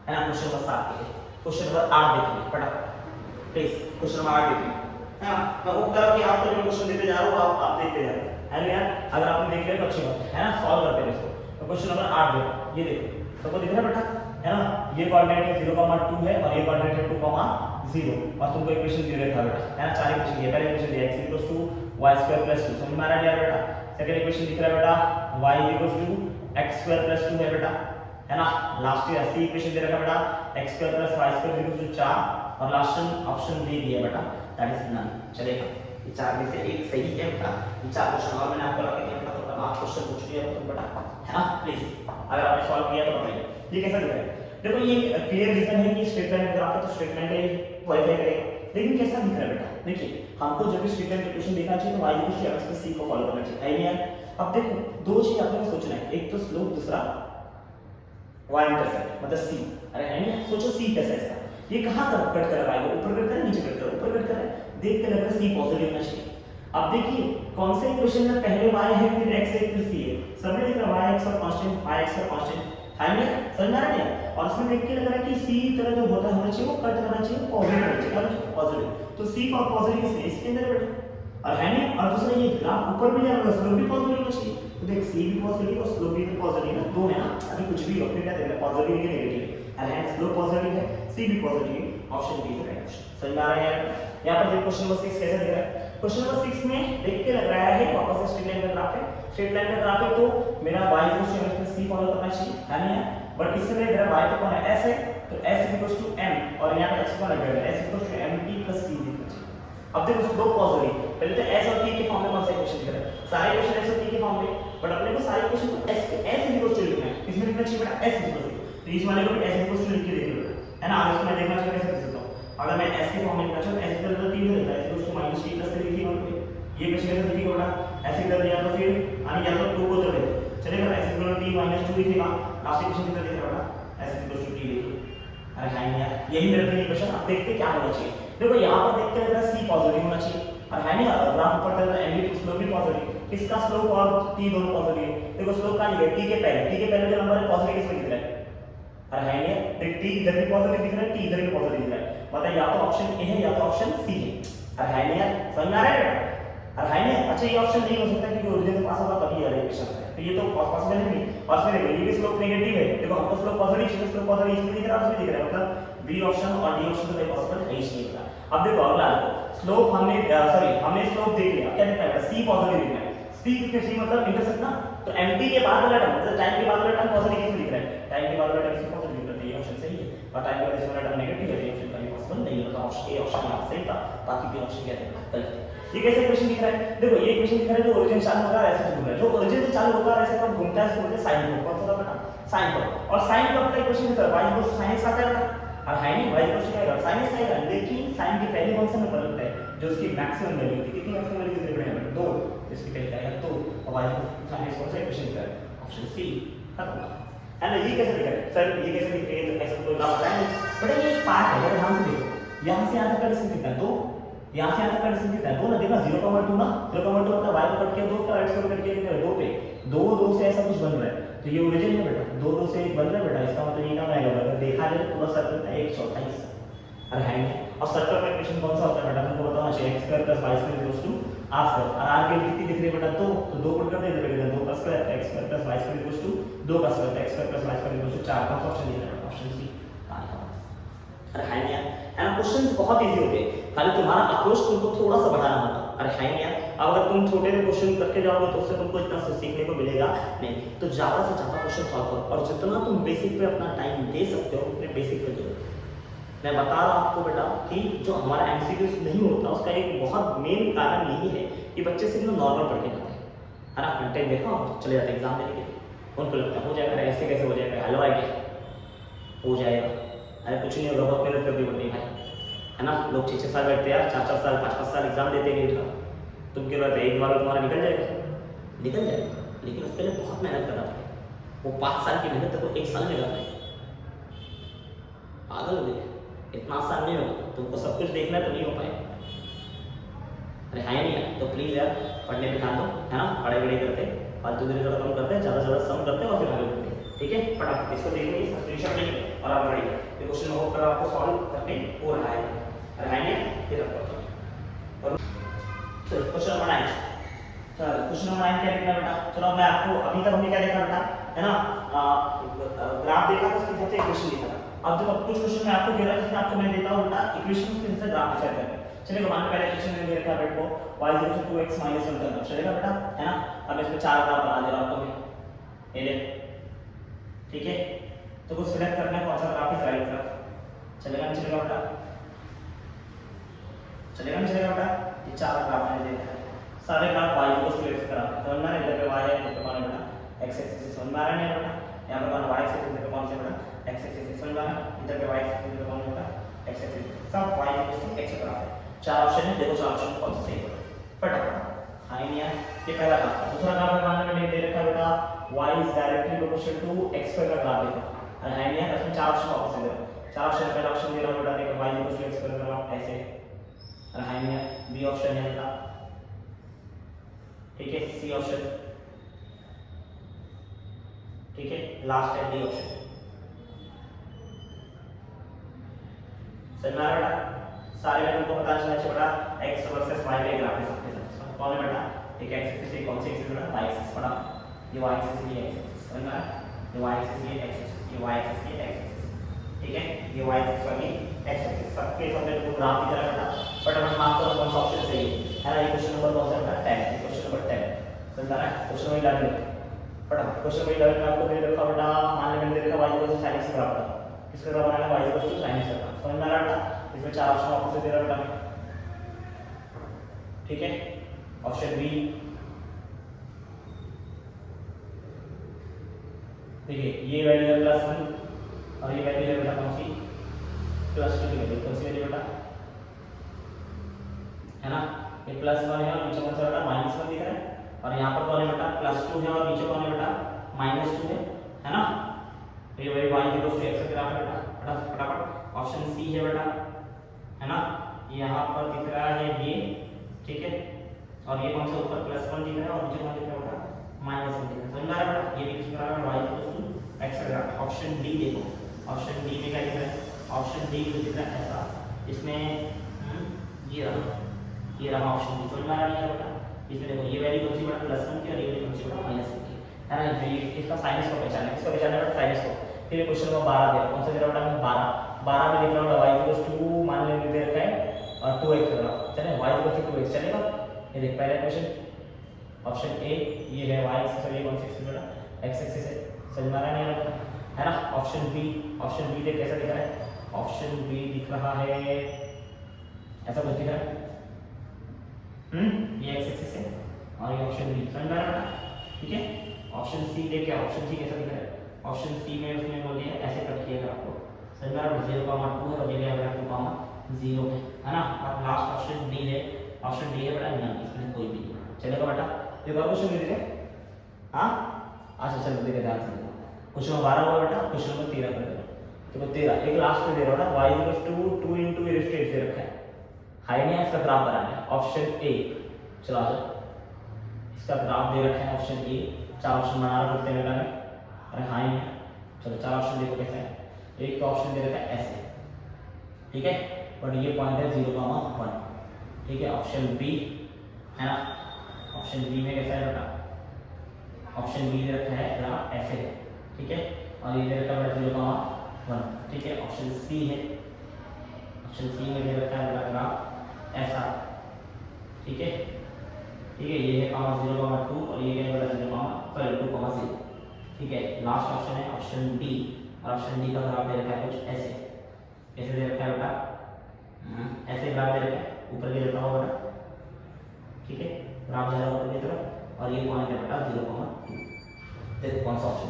है ना क्वेश्चन नंबर 7 के लिए। क्वेश्चन नंबर 8 देखिए फटाफट प्लीज, क्वेश्चन नंबर 8 देखिए, है ना? मैं होप कर रहा हूं कि आप तो जो क्वेश्चन देते जा रहे हो आप देखते जा रहे हो, है ना यार? अगर आपने देख लिया तो अच्छी बात है ना, सॉल्व करते हैं इसको। तो क्वेश्चन नंबर 8 देखो, ये देखो सबको दिख रहा है बेटा, है ना? ये कोऑर्डिनेट है 0,2 है और ये कोऑर्डिनेट है 2,0 और तुमको इक्वेशन दे रखा है बेटा, है ना? 4 इक्वेशन दिए। पहले इक्वेशन दिया x = y² + 2 समझ में आ रहा है बेटा? सेकंड इक्वेशन दिख रहा है बेटा y = x² + 2 है बेटा, है ना? लास्ट ईयर सी इक्वेशन दे रखा है बेटा x² + y² = 4 और लास्ट ऑप्शन दे दिया बेटा दैट इज नन चलेगा। ये 4 में से एक सही है बेटा। ये 4 क्वेश्चन और मैंने आपको रखे हैं बेटा, तो 8 क्वेश्चन पूछ लिया तुम बेटा, है ना? प्लीज अगर आपने सॉल्व किया तो बताइए ये कैसा दिख रहा है। देखो ये क्लियर रीजन है कि स्ट्रेट लाइन ग्राफ है तो स्ट्रेट लाइन का क्वालिफाई करेगा, लेकिन कैसा दिख रहा है बेटा? देखिए हमको जब भी स्ट्रेट लाइन इक्वेशन देखना चाहिए तो y = x + c को फॉलो करना चाहिए, है नहीं यार? अब देखो दो चीज आपको सोचना है, एक तो स्लोप, दूसरा y इंटरसेप्ट मतलब c। अरे है नहीं? सोचो c कैसा है इसका, ये कहां तक कट कर रहा है? ऊपर कट कर रहा है, नीचे कट कर रहा है? ऊपर कट कर रहा है, देख के लग रहा है c पॉजिटिव होना चाहिए। अब देखिए कौन से इक्वेशन में पहले y है फिर x है फिर c है, सबने दिख रहा है y x और कांस्टेंट, y x और कांस्टेंट, है नहीं? समझ आ रहा है? और इसमें देख के लग रहा है कि c तरह जो होता होना चाहिए वो कट करना चाहिए पॉजिटिव होना चाहिए, पॉजिटिव। तो c का पॉजिटिव किसमें? इसके अंदर बेटा, और है नहीं? और दूसरा ये ग्राफ ऊपर भी जा रहा है, स्लोप भी पॉजिटिव होना चाहिए। तो देख c भी पॉजिटिव और स्लोप भी पॉजिटिव है, दो है ना? अभी कुछ भी अपने क्या देख रहा है, पॉजिटिव है कि नेगेटिव है? है स्लोप पॉजिटिव है, c भी पॉजिटिव है, option B is right option. समझ में आ रहा है? यहां पर देखो क्वेश्चन नंबर 6 कैसा दिख रहा है। क्वेश्चन नंबर 6 में देख के लग रहा है वापस से स्ट्रेट लाइन का ग्राफ है, स्ट्रेट लाइन का ग्राफ है तो मेरा y = c फॉलो करना चाहिए, है नहीं? बट इससे मेरा y पे कौन है? s है, तो s = m और यहां पे x कौन है? s = mt + c लिखना चाहिए। अब देखो स्लोप पॉजिटिव, पहले तो s और t के फॉर्म में कौन सा इक्वेशन दिख रहा है? सारे इक्वेशन s और t के फॉर्म में, बट अपने को सारे इक्वेशन को s = लिखना है। किसमें लिखना चाहिए बेटा? s = तो इस वाले को भी s इक्वल टू लिख के देखिए बेटा, है ना। अगर इसको मैं देखना चाहूँ कैसे कर सकता हूँ, अगर मैं s के फॉर्म में लिखना चाहूँ s इक्वल टू 3 देता है, s equal to minus t plus 3 लिखिए वहां पे, ये क्वेश्चन कैसे लिखिएगा बेटा, ऐसे कर दिया तो फिर या तो 2 को जोड़ दे चलेगा, s equal to t minus 2 लिखिएगा, लास्ट इक्वेशन कितना देगा बेटा, s इक्वल टू t लिखिए। अरे हां यार, यही मेरा पहली क्वेश्चन, अब देखते क्या होना चाहिए। देखो यहां पर देखते हैं बेटा c पॉजिटिव होना चाहिए, और है ना ग्राफ ऊपर तक एंगल स्लोप भी पॉजिटिव, किसका स्लोप और t दोनों पॉजिटिव है। देखो स्लोप का लिखा है t के पहले जो नंबर है पॉजिटिव किसमें दिख रहा है, अरे है ना, देख t इधर भी पॉजिटिव दिख रहा है, t इधर भी पॉजिटिव दिख रहा है, मतलब या तो ऑप्शन ए है या तो ऑप्शन सी है। अरे है ना, समझ में आ रहा है बेटा, अरे है ना। अच्छा ये ऑप्शन नहीं हो सकता क्योंकि ओरिजिन के पास होगा तभी वाला इक्वेशन है, तो ये तो पॉसिबल है नहीं। और फिर देखो ये भी स्लोप नेगेटिव है, देखो हमको स्लोप पॉजिटिव चाहिए, स्लोप पॉजिटिव इसमें दिख रहा है उसमें दिख रहा है, मतलब बी ऑप्शन और डी ऑप्शन तो कोई पॉसिबल है ही नहीं बेटा। अब देखो अगला स्लोप हमने हमने स्लोप देख लिया, क्या दिख रहा है, सी पॉजिटिव दिख रहा है, सी किसके सी मतलब इंटरसेक्ट ना, तो एम्प्टी के बाद वाला टर्म मतलब टाइम के बाद वाला टर्म पॉजिटिव किसमें दिख रहा है, टाइम के बाद वाला टर्म किसमें पॉजिटिव दिख रहा है, ये ऑप्शन सही है, और टाइम के बाद वाला टर्म नेगेटिव है, ये ऑप्शन कहीं पॉसिबल नहीं है, मतलब ऑप्शन ए ऑप्शन यहां सही था, बाकी भी ऑप्शन क्या है गलत है। ये कैसे क्वेश्चन दिख रहा है, देखो ये क्वेश्चन दिख रहा है जो ओरिजिन चालू होगा ऐसे घूम रहा है, जो ओरिजिन से चालू होगा ऐसे कब घूमता है इसको बोलते हैं साइन कर्व, कौन सा बेटा साइन कर्व, और साइन कर्व का इक्वेशन कितना है, y equal to sin x आता है बेटा, और है नहीं y इक्वल टू क्या है sin x आएगा, लेकिन sin की पहली फंक्शन में बदलता है जो उसकी मैक्सिमम वैल्यू होती है, कितनी मैक्सिमम वैल्यू कितनी बड़ी है 2, इसकी पहले आएगा 2 और y equal to sin x कौन सा इक्वेशन दिख रहा है, ऑप्शन सी खत्म है ना। ये कैसे दिख रहा है सर, ये कैसे दिख रहा है, तो ऐसा कोई बात बताएं बेटा, ये एक पार्ट है, अगर ध्यान से देखो यहां से यहां तक का डिस्टेंस कितना है 2, यहां से यहां तक का डिस्टेंस कितना है 2 ना, देखना 0,2 ना, 0,2 मतलब y को कट के 2 का x को कट के कितना है 2 पे 2 2 से ऐसा कुछ बन रहा है, तो ये ओरिजिन है बेटा, 2 2 से एक बन रहा है बेटा, इसका मतलब ये क्या आएगा अगर देखा जाए तो पूरा सर्कल का 1/4 अरे है नहीं। और सर्कल का इक्वेशन कौन सा होता है बेटा, तुमको बताना चाहिए x square plus y square equals to r square, और r की वैल्यू कितनी दिख रही है बेटा 2, तो 2 पुट कर देते बेटा 2 का square x square plus y square equals to 2 का square x square plus y square equals to 4 का ऑप्शन दिख रहा है, ऑप्शन सी कहां है। अरे है नहीं यार, है ना, क्वेश्चंस बहुत इजी होते हैं, खाली तुम्हारा अप्रोच तुमको थोड़ा सा बढ़ाना होगा। अरे है नहीं यार, अगर तुम छोटे से क्वेश्चन करके जाओगे तो उससे तुमको इतना सीखने को मिलेगा नहीं, तो ज्यादा से ज्यादा क्वेश्चन सॉल्व करो, और जितना तुम बेसिक पे अपना टाइम दे सकते हो उतने बेसिक पे दो। मैं बता रहा हूं आपको बेटा कि जो हमारा एमसीक्यूज नहीं होता उसका एक बहुत मेन कारण यही है कि बच्चे सिर्फ नॉर्मल पढ़ के जाते हैं, है ना, कंटेंट देखा चले जाते हैं एग्जाम देने के लिए, उनको लगता है हो जाएगा, ऐसे कैसे हो जाएगा, हलवा है क्या हो जाएगा, अरे कुछ नहीं होगा, बहुत मेहनत करनी पड़ती है भाई, है ना। लोग 6-6 साल बैठते हैं यार, 4-4 साल 5-5 साल एग्जाम देते हैं नीट का, तुम क्या कहते हैं एक बार तुम्हारा निकल जाएगा, लेकिन उसके लिए बहुत मेहनत करना पड़ेगा, वो 5 साल की मेहनत को 1 साल में करना है, पागल हो गए, इतना आसान नहीं होगा, तुमको सब कुछ देखना है तो नहीं हो पाएगा। अरे है नहीं यार, तो प्लीज यार पढ़ने पे ध्यान दो, है ना, पढ़ाई वढ़ाई करते फालतू देर थोड़ा कम करते हैं, ज़्यादा से ज़्यादा सम करते हैं और फिर आगे बढ़ते हैं, ठीक है। फटाफट इसको देखिए, इसका स्क्रीनशॉट लीजिए और आगे बढ़िए, ये क्वेश्चन होप कर आपको सॉल्व करने हो रहा है। अरे है नहीं, फिर आपको और चलो क्वेश्चन नंबर 9, चलो क्वेश्चन नंबर 9 क्या देखना बेटा, चलो मैं आपको अभी तक हमने क्या देखा बेटा, है ना, ग्राफ देखा तो उसके हिसाब से इक्वेशन लिखा, अब जब कुछ क्वेश्चन में आपको दे रहा है जिसमें आपको मैं देता हूं बेटा इक्वेशन के हिसाब से ग्राफ डिसाइड करना है। चलिए मान लो पहले इक्वेशन में दे रखा है बेटा को y इक्वल टू 2x - 1 करना चलेगा बेटा, है ना। अब इसमें चार ग्राफ बना दे रहा हूं आपको मैं, ये ले, ठीक है। तो कुछ सिलेक्ट करना है कौन सा ग्राफ है, राइट ग्राफ चलेगा नहीं चलेगा बेटा, चलेगा नहीं चलेगा बेटा, ये चार ग्राफ मैंने दे रखा है, सारे graph y equal to x graph है, समझ में आ रहा है, इधर पे y है इधर पे कौन है बेटा x एक्सिस, समझ में आ रहा है बेटा, यहां पे कौन y एक्सिस इधर पे कौन है बेटा x एक्सिस, समझ में आ रहा है, इधर पे y एक्सिस इधर पे कौन है बेटा x एक्सिस, सब y equal to x graph है। चार ऑप्शन है, देखो चार ऑप्शन कौन सा सही है फटाफट। हाँ नहीं है, ये पहला ग्राफ है। दूसरा ग्राफ है मान लो दे रखा है बेटा y is directly proportional to x square का ग्राफ देखो, अरे है नहीं है, इसमें चार ऑप्शन वापस दे रहा है, चार ऑप्शन पहला ऑप्शन दे रहा हूं बेटा देखो y equal to x square का ग्राफ ऐसे, अरे है नहीं है, बी ऑप्शन है बेटा, ठीक है, सी ऑप्शन, ठीक है, लास्ट है डी ऑप्शन, समझ में आ रहा है सारे में तुमको पता चलना चाहिए बेटा x वर्सेस y के ग्राफ है सबके साथ, कौन है बेटा एक x एक्सिस है, कौन सी एक्सिस बेटा y एक्सिस, बड़ा ये y एक्सिस ये x एक्सिस, समझ में आ रहा है, ये y एक्सिस ये x एक्सिस, ये y एक्सिस ये x एक्सिस, ठीक है, ये y एक्सिस और ये x एक्सिस, सबके सामने तुमको ग्राफ दिख रहा है बेटा, फटाफट मार्क करो कौन सा ऑप्शन सही है ना। ये क्वेश्चन नंबर कौन सा है बेटा 10, क्वेश्चन नंबर 10 समझ आ रहा है। क्वेश्चन नंबर 11 फटाफट, क्वेश्चन नंबर 11 में आपको दे रखा बेटा मान लो मैंने दे रखा y equal to sin x graph का, किसका ग्राफ बनाना है y equal to sin x का, समझ में आ रहा है, इसमें चार ऑप्शन वापस दे रहा बेटा, ठीक है, ऑप्शन बी, देखिए ये वैल्यू है +1, और ये वैल्यू है बेटा कौन सी, +2 की वैल्यू, कौन सी वैल्यू बेटा, है ना, ये +1 है और नीचे कौन सा बेटा -1 दिख रहा है, और यहाँ पर कौन है बेटा +2 है और नीचे कौन है बेटा -2 है ना। तो ये वही y इक्वल टू x का ग्राफ है बेटा, फटाफट ऑप्शन सी है बेटा, है ना। यहाँ पर दिख रहा है ये, ठीक है, और ये कौन सा ऊपर +1 दिख रहा है और नीचे कौन दिख रहा है बेटा -1 दिख रहा है, समझ में आ रहा है बेटा। ये भी किस तरह है y इक्वल टू x का ग्राफ। ऑप्शन डी देखो, ऑप्शन डी में क्या दिख रहा है, ऑप्शन डी में दिख रहा है ऐसा, इसमें ये रहा ऑप्शन डी, समझ में आ रहा है बेटा। इसमें देखो ये वैल्यू कौन सी बेटा +1 की और ये वैल्यू कौन सी बेटा -1 की, है ना। ये इसका साइनस को पहचानना है, इसका पहचानना है बेटा साइनस को। फिर ये क्वेश्चन नंबर 12 दिया, कौन सा दे रहा बेटा 12 में लिख रहा हूं y इक्वल टू मान लेंगे दे रखा है और 2x दे रहा है, चले y इक्वल टू 2x चलेगा। ये देख पहला क्वेश्चन ऑप्शन ए, ये है y एक्सिस और ये कौन सी एक्सिस बेटा x एक्सिस है, समझ में आ रहा है नहीं है ना। ऑप्शन बी देख कैसा दिख रहा है, ऑप्शन बी दिख रहा है ऐसा कुछ दिख रहा है, ये x एक्सिस है और ये ऑप्शन बी, समझ में आ रहा है, ठीक है। ऑप्शन सी देख क्या, ऑप्शन सी कैसा दिख रहा है, ऑप्शन सी में उसने बोल दिया ऐसे कट किया आपको, समझ में आ रहा है 0,2 है और ये गया बेटा 2,0 है ना। अब लास्ट ऑप्शन डी है, ऑप्शन डी है बेटा नन, इसमें कोई भी नहीं चलेगा बेटा। ये बार क्वेश्चन दे दीजिए, हां अच्छा चलो देखिए ध्यान से, क्वेश्चन नंबर 12 हुआ बेटा, क्वेश्चन नंबर 13 कर दो, देखो 13 एक लास्ट में दे रहा हूं ना y equal to 2 into e raise to 8 दे रखा है, हाई नहीं है, इसका ग्राफ बनाना है। ऑप्शन ए, चलो आ जाओ, इसका ग्राफ दे रखा है ऑप्शन ए, चार ऑप्शन बना रहे हैं बेटा में, अरे हाई है, चलो चार ऑप्शन देखो कैसे है। एक तो ऑप्शन दे रखा है ऐसे, ठीक है, बट ये पॉइंट है 0,1, ठीक है। ऑप्शन बी है ना, ऑप्शन बी में कैसा है बेटा, ऑप्शन बी दे रखा है ग्राफ ऐसे, ठीक है, और ये दे रखा है 0,1, ठीक है। ऑप्शन सी है, ऑप्शन सी में दे रखा है ग्राफ ऐसा, ठीक है, ये है 0,2 और ये क्या है 2,0, ठीक है। लास्ट ऑप्शन है ऑप्शन डी, और ऑप्शन डी का ग्राफ दे रखा है कुछ ऐसे, कैसे दे रखा है बेटा, ऐसे ग्राफ दे रखा है, ऊपर की तरफ होगा बेटा, ठीक है, ग्राफ जा रहा है ऊपर की तरफ और ये पॉइंट है बेटा 0,2, देखो कौन सा ऑप्शन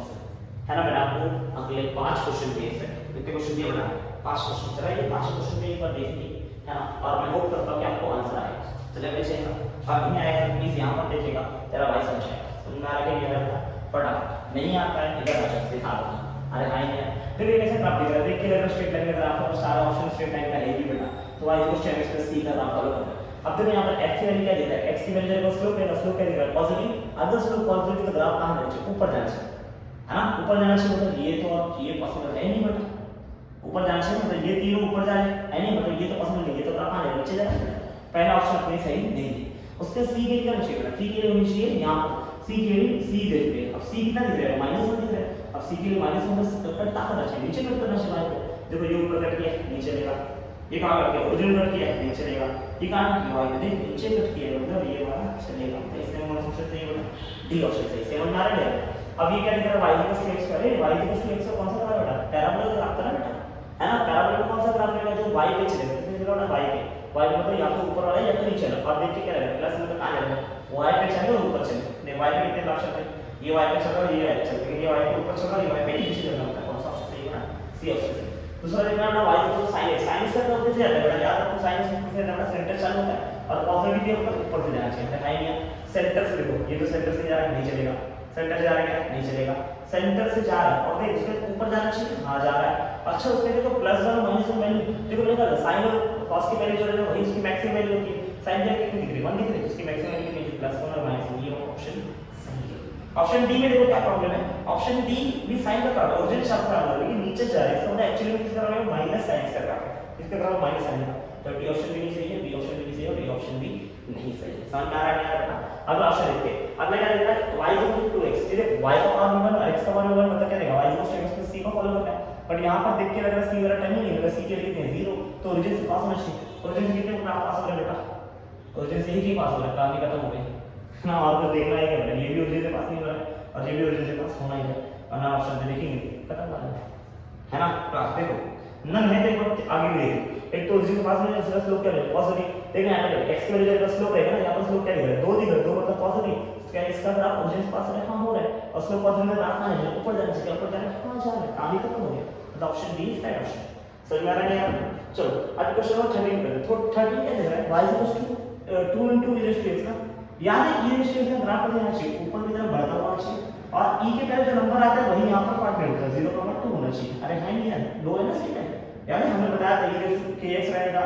है ना बेटा। आपको अगले 5 क्वेश्चन दिए हैं, कितने क्वेश्चन दिए बेटा 5 क्वेश्चन, चला ये 5 क्वेश्चन पे एक बार देख लीजिए, है ना, और मैं होप करता हूं कि आपको आंसर आएगा। चलिए वैसे अगर नहीं आएगा तो प्लीज यहां पर देखिएगा, तेरा भाई समझ आएगा, समझ में आ रहा है कि नहीं फटाफट नहीं आता है इधर आ जाए दिखा दूंगा, अरे हां नहीं है देखिए कैसे ग्राफ दिख रहा है, देखिए अगर स्ट्रेट लाइन का ग्राफ है और सारा ऑप्शन स्ट्रेट लाइन का है ही बेटा, तो y equal to mx + c का ग्राफ फॉलो करना है। अब देखो यहां पर x की वैल्यू क्या दिख रहा है, x की वैल्यू का स्लोप है, स्लोप क्या दिख रहा है पॉजिटिव, अगर स्लोप पॉजिटिव तो ग्राफ कहां जाना चाहिए, ऊपर जाना चाहिए, है ना, ऊपर जाना चाहिए, मतलब ये तो अब ये पॉसिबल है नहीं बेटा, ऊपर जाना चाहिए, मतलब ये तीनों ऊपर जा रहे हैं नहीं, मतलब ये तो पॉसिबल नहीं, ये तो ग्राफ कहां जाएगा नीचे जाएगा, पहला ऑप्शन अपने सही नहीं है। उसके सी के लिए क्या चाहिए बेटा, सी के लिए होनी चाहिए यहां पर, सी के लिए सी देखते हैं, अब सी कितना दिख रहा है -1 दिख रहा है, अब सी के लिए -1 से कट करना चाहिए, नीचे कट करना चाहिए को, देखो ये ऊपर कट किया नीचे चलेगा, ये कहां कट किया ओरिजिन कट किया नीचे चलेगा, ये कहां किया ये देख नीचे कट किया मतलब ये वाला चलेगा, तो इसमें हम सोच सकते हैं बेटा डी ऑप्शन सही, 7 आ रहा है। अब ये क्या दिख रहा है y इक्वल टू x करे, y इक्वल टू x का कौन सा ग्राफ बेटा पैराबोला ग्राफ था ना बेटा, है ना, पैराबोला का कौन सा ग्राफ रहेगा जो y पे चलेगा, कितने चलेगा ना y पे, y मतलब या तो ऊपर वाला या तो नीचे वाला, और देख के क्या रहेगा प्लस मतलब कहां जाएगा y पे चलेगा और ऊपर चलेगा, नहीं y पे कितने ऑप्शन है, ये y पे चल रहा है ये y पे चल रहा है, ये y पे ऊपर चल रहा है ये y पे नीचे चल रहा है, कौन सा ऑप्शन सही है ना, सी ऑप्शन सही। दूसरा देखना ना y equal to sin x, sin x का तो कैसे आता है बेटा, याद रखो sin x से हमारा सेंटर चालू होता है और पॉजिटिव के ऊपर से जाना चाहिए, है नहीं सेंटर से देखो ये तो सेंटर से जा रहा है नहीं चलेगा, सेंटर से जा रहा है नहीं चलेगा, सेंटर से जा रहा है और देख उसके ऊपर जाना चाहिए, हां जा रहा है, अच्छा उसके देखो +1 -1 वैल्यू देखो मैंने कहा sin और cos की वैल्यू जो है वही उसकी मैक्सिमम वैल्यू होती है, sin की कितनी दिख रही है 1 दिख रही है, उसकी मैक्सिमम वैल्यू कितनी है +1 और -1, ये ऑप्शन सही है। ऑप्शन डी में देखो क्या प्रॉब्लम है, ऑप्शन डी भी sin का ग्राफ ओरिजिन शब्द का है लेकिन नीचे जा रहा है, इसका मतलब एक्चुअली में किसका ग्राफ है -sin का ग्राफ है, इसका ग्राफ -sin का, तो डी ऑप्शन भी नहीं सही है, बी ऑप्शन भी नहीं सही है और ए ऑप्शन भी नहीं सही है, समझ में आ रहा है बेटा। अगला ऑप्शन देखते हैं, अगला क्या देता है y इक्वल टू 2x, ये देख y का मान 1 और x का मान 1 मतलब क्या देगा y equal to x + c को फॉलो करता है, बट यहां पर देख के लग रहा है c वाला टाइम ही नहीं, मतलब c के लिए कितने 0, तो ओरिजिन से पास होना चाहिए, ओरिजिन से कितने ग्राफ पास हो रहा है बेटा, ओरिजिन से ही पास हो रहा है, कहानी खत्म हो गई ना, और तो देखना है बेटा, ये भी ओरिजिन से पास नहीं हो रहा है और ये भी ओरिजिन से पास होना ही है, और ना ऑप्शन से देखेंगे खत्म हो रहा है ना। क्लास देखो नन है, देखो आगे भी देखो, एक तो ओरिजिन के पास में इसका स्लोप क्या है पॉजिटिव, देखना यहां पे x की वैल्यू का स्लोप रहेगा ना, यहां पर स्लोप क्या दिख रहा है 2 दिख रहा है, 2 मतलब पॉजिटिव, क्या इसका ग्राफ ओरिजिन के पास में कहां हो रहा है और स्लोप पॉजिटिव में ग्राफ कहां है ऊपर जाना चाहिए, ऊपर जाना कहां जा रहा है, कहां खत्म हो गया, मतलब option B is right option. समझ में आ रहा है यार? चलो अब क्वेश्चन नंबर 13 करते हैं। तो 13 क्या दे रहा है? y equals to 2 into e raised to x ना, याद है e raised to x का ग्राफ कैसे होना चाहिए? ऊपर की तरफ बढ़ता हुआ होना चाहिए और e के पहले जो नंबर आता है वही यहां पर पार्ट में होता है, 0,2 होना चाहिए। अरे है नहीं यार, लो है ना, सही है यार। हमने बताया था e raised to kx रहेगा,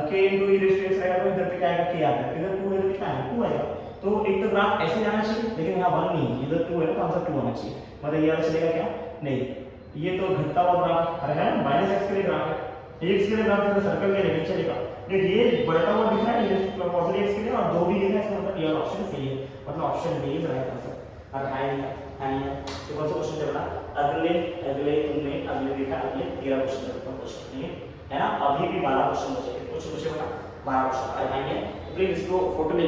k into e raised to x रहेगा, तो इधर पे क्या आएगा? k आता है, इधर 2 है तो कितना आएगा? 2 आएगा। तो एक तो ग्राफ ऐसे जाना चाहिए, लेकिन यहाँ 1 नहीं है, इधर 2 है तो आंसर 2 आना चाहिए। मतलब ये वाला चलेगा क्या? नहीं, ये तो घटता हुआ ग्राफ अरे है ना, -x के लिए ग्राफ है, x के लिए ग्राफ है तो सर्कल के लिए चलेगा, लेकिन ये बढ़ता हुआ दिख रहा है, ये पॉजिटिव x के लिए और 2 भी लिखा है, इसका मतलब ये ऑप्शन सही है, मतलब option B is right answer. अब है तो कौन सा क्वेश्चन चल रहा? अगले तुमने अगले देखा, अगले 13 क्वेश्चन तक क्वेश्चन नहीं है ना, अभी भी 12 क्वेश्चन बचे हैं, कुछ बचे बता 12 क्वेश्चन आएंगे, प्लीज इसको फोटो ले।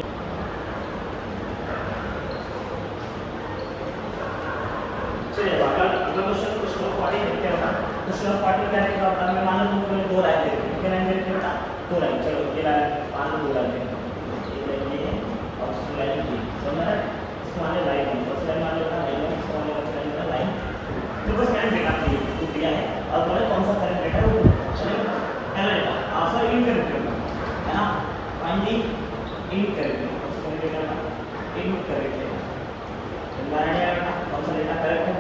चलिए अगला क्वेश्चन क्वेश्चन 40 देखते हैं। क्वेश्चन 40 क्या है? अब मैं मान लो तुमको दो लाइन दे दूं, कितने लाइन दे दूं? दो लाइन। चलो ये लाइन मान लो, दो लाइन दे दूं, एक लाइन ये है और दूसरी लाइन ये, समझ रहे? इसको मान लो लाइन, फर्स्ट लाइन मान लो लाइन, इसको मान लो लाइन, तो बस करंट डेटा चाहिए तो दिया है, अब बोले कौन सा करंट डेटा है वो चलेगा, पहला आंसर इनकरेक्ट है ना, फाइंड द इनकरेक्ट, उसको डेटा इनकरेक्ट लाइन है ना, कौन सा डेटा करेक्ट है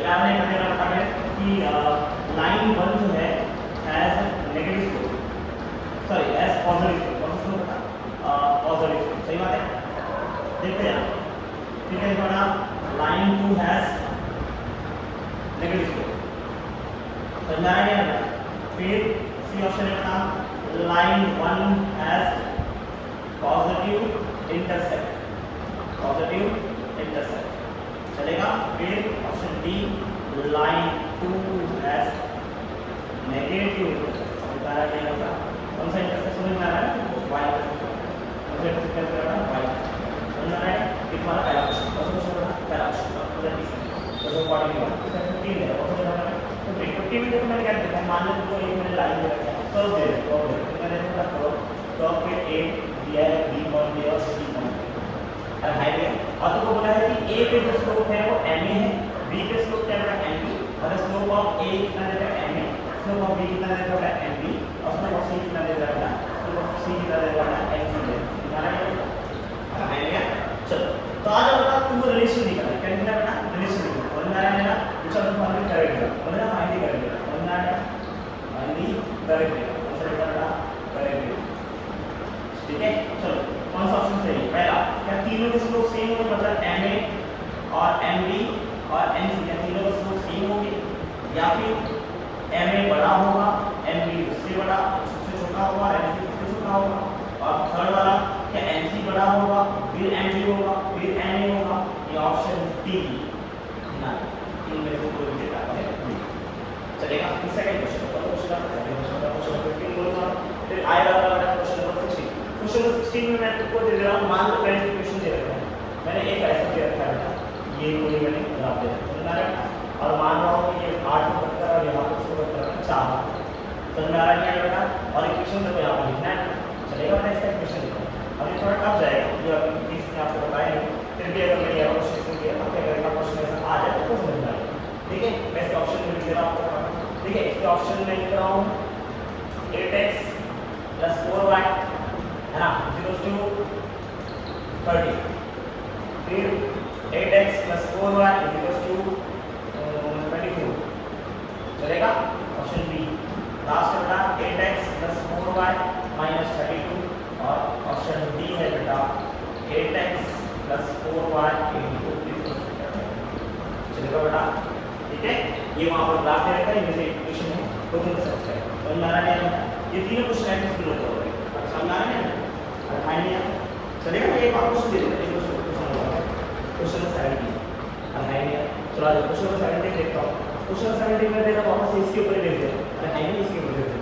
आपने कहने का मतलब है कि लाइन 1 जो है as negative slope, sorry as positive slope, कौन सा स्लोप था? पॉजिटिव स्लोप, सही बात है। देखते हैं ठीक है, हमारा लाइन 2 हैज नेगेटिव स्लोप, समझ आ रहा है? फिर सी ऑप्शन है अपना line 1 has positive intercept, positive intercept चलेगा। फिर option D line 2 has negative intercept, समझ आ रहा है? होगा कौन सा इंटरसेप्ट समझ में आ रहा है? y कौन सा इंटरसेप्ट कर रहा है? y समझ आ रहा है? ये हमारा पहला क्वेश्चन, कौन सा क्वेश्चन होगा? पहला क्वेश्चन तो 40 में तो 15 है, कौन सा होगा? तो 50 में देखो मैंने क्या देखा, मान लो तो एक मैंने लाइन दे रखा है, कर्व दे रखा है, तो मैंने पूरा कर्व पे a दिया है, b पॉइंट दिया और c पॉइंट है दिया, और तो बोला है कि a पे जो स्लोप है वो ma है, b पे स्लोप क्या है? mb, और स्लोप ऑफ a कितना देगा? ma, स्लोप ऑफ b कितना देगा? mb, और स्लोप ऑफ c कितना देगा? स्लोप ऑफ c कितना देगा? mc हमारा है क्या? चलो तो आज हम टू रिलेशन निकालें, क्या निकालना है? रिलेशन निकालना, बोलना है ना कुछ और फाइंड करेंगे, बोलना फाइंड करेंगे, बोलना है फाइंड करेंगे, कौन सा निकालना? करेंगे, ठीक है। चलो कौन सा ऑप्शन सही है? पहला, क्या तीनों के स्लोप सेम होंगे, मतलब ma और mb और mc क्या तीनों के स्लोप सेम होंगे, या फिर ma बड़ा होगा, mb उससे बड़ा, उससे छोटा होगा, mc उससे छोटा होगा, और थर्ड वाला क्या mc बड़ा होगा, फिर mb होगा, फिर ma होगा, ये ऑप्शन डी ना, इन में से कोई भी डेटा है चलेगा। फिर सेकंड क्वेश्चन का क्वेश्चन 15 बोलूंगा, फिर आएगा क्वेश्चन नंबर 16। क्वेश्चन नंबर 16 में मैं तुमको दे रहा हूं, मान लो पहले क्वेश्चन दे रखा है, मैंने एक ऐसा दे रखा है, ये कोई मैंने ग्राफ दे रखा है और मान रहा हूं कि ये 8 को कट कर और यहां पर उसको कट करना 4, समझ में आ रहा है बेटा? और इक्वेशन तो यहां पर लिखना है, चलेगा? मैं इसका इक्वेशन लिखूंगा, अब ये थोड़ा टफ जाएगा, जो अभी इसने आपको बताया है, फिर भी अगर मैं ये क्वेश्चन किया तो अगर का क्वेश्चन ऐसा आ जाए तो समझ में आएगा, ठीक है? मैं इसके ऑप्शन में लिख रहा हूं, ठीक है? इसके ऑप्शन में लिख रहा हूं 8x + 4y है ना, इक्वल्स टू 30, फिर 8x + 4y इक्वल्स टू 24 चलेगा। ऑप्शन बी लास्ट बेटा 8x + 4y - 32, और ऑप्शन डी है बेटा 8x + 4y चलेगा बेटा, ठीक है? ये वहां पर ग्राफ दे रखा है, ये इक्वेशन है, तो तुम समझ गए, समझ में आ रहा है? ये तीनों क्वेश्चन है इसको नोट करो, समझ आ रहा है? अठाइए चलेगा। ये एक और क्वेश्चन दे देते हैं, क्वेश्चन 17 अठाइए। चलो आज क्वेश्चन 17 देखता हूँ। क्वेश्चन 17 में देना वापस इसके ऊपर लिख दे, अठाइए इसके ऊपर लिख दे।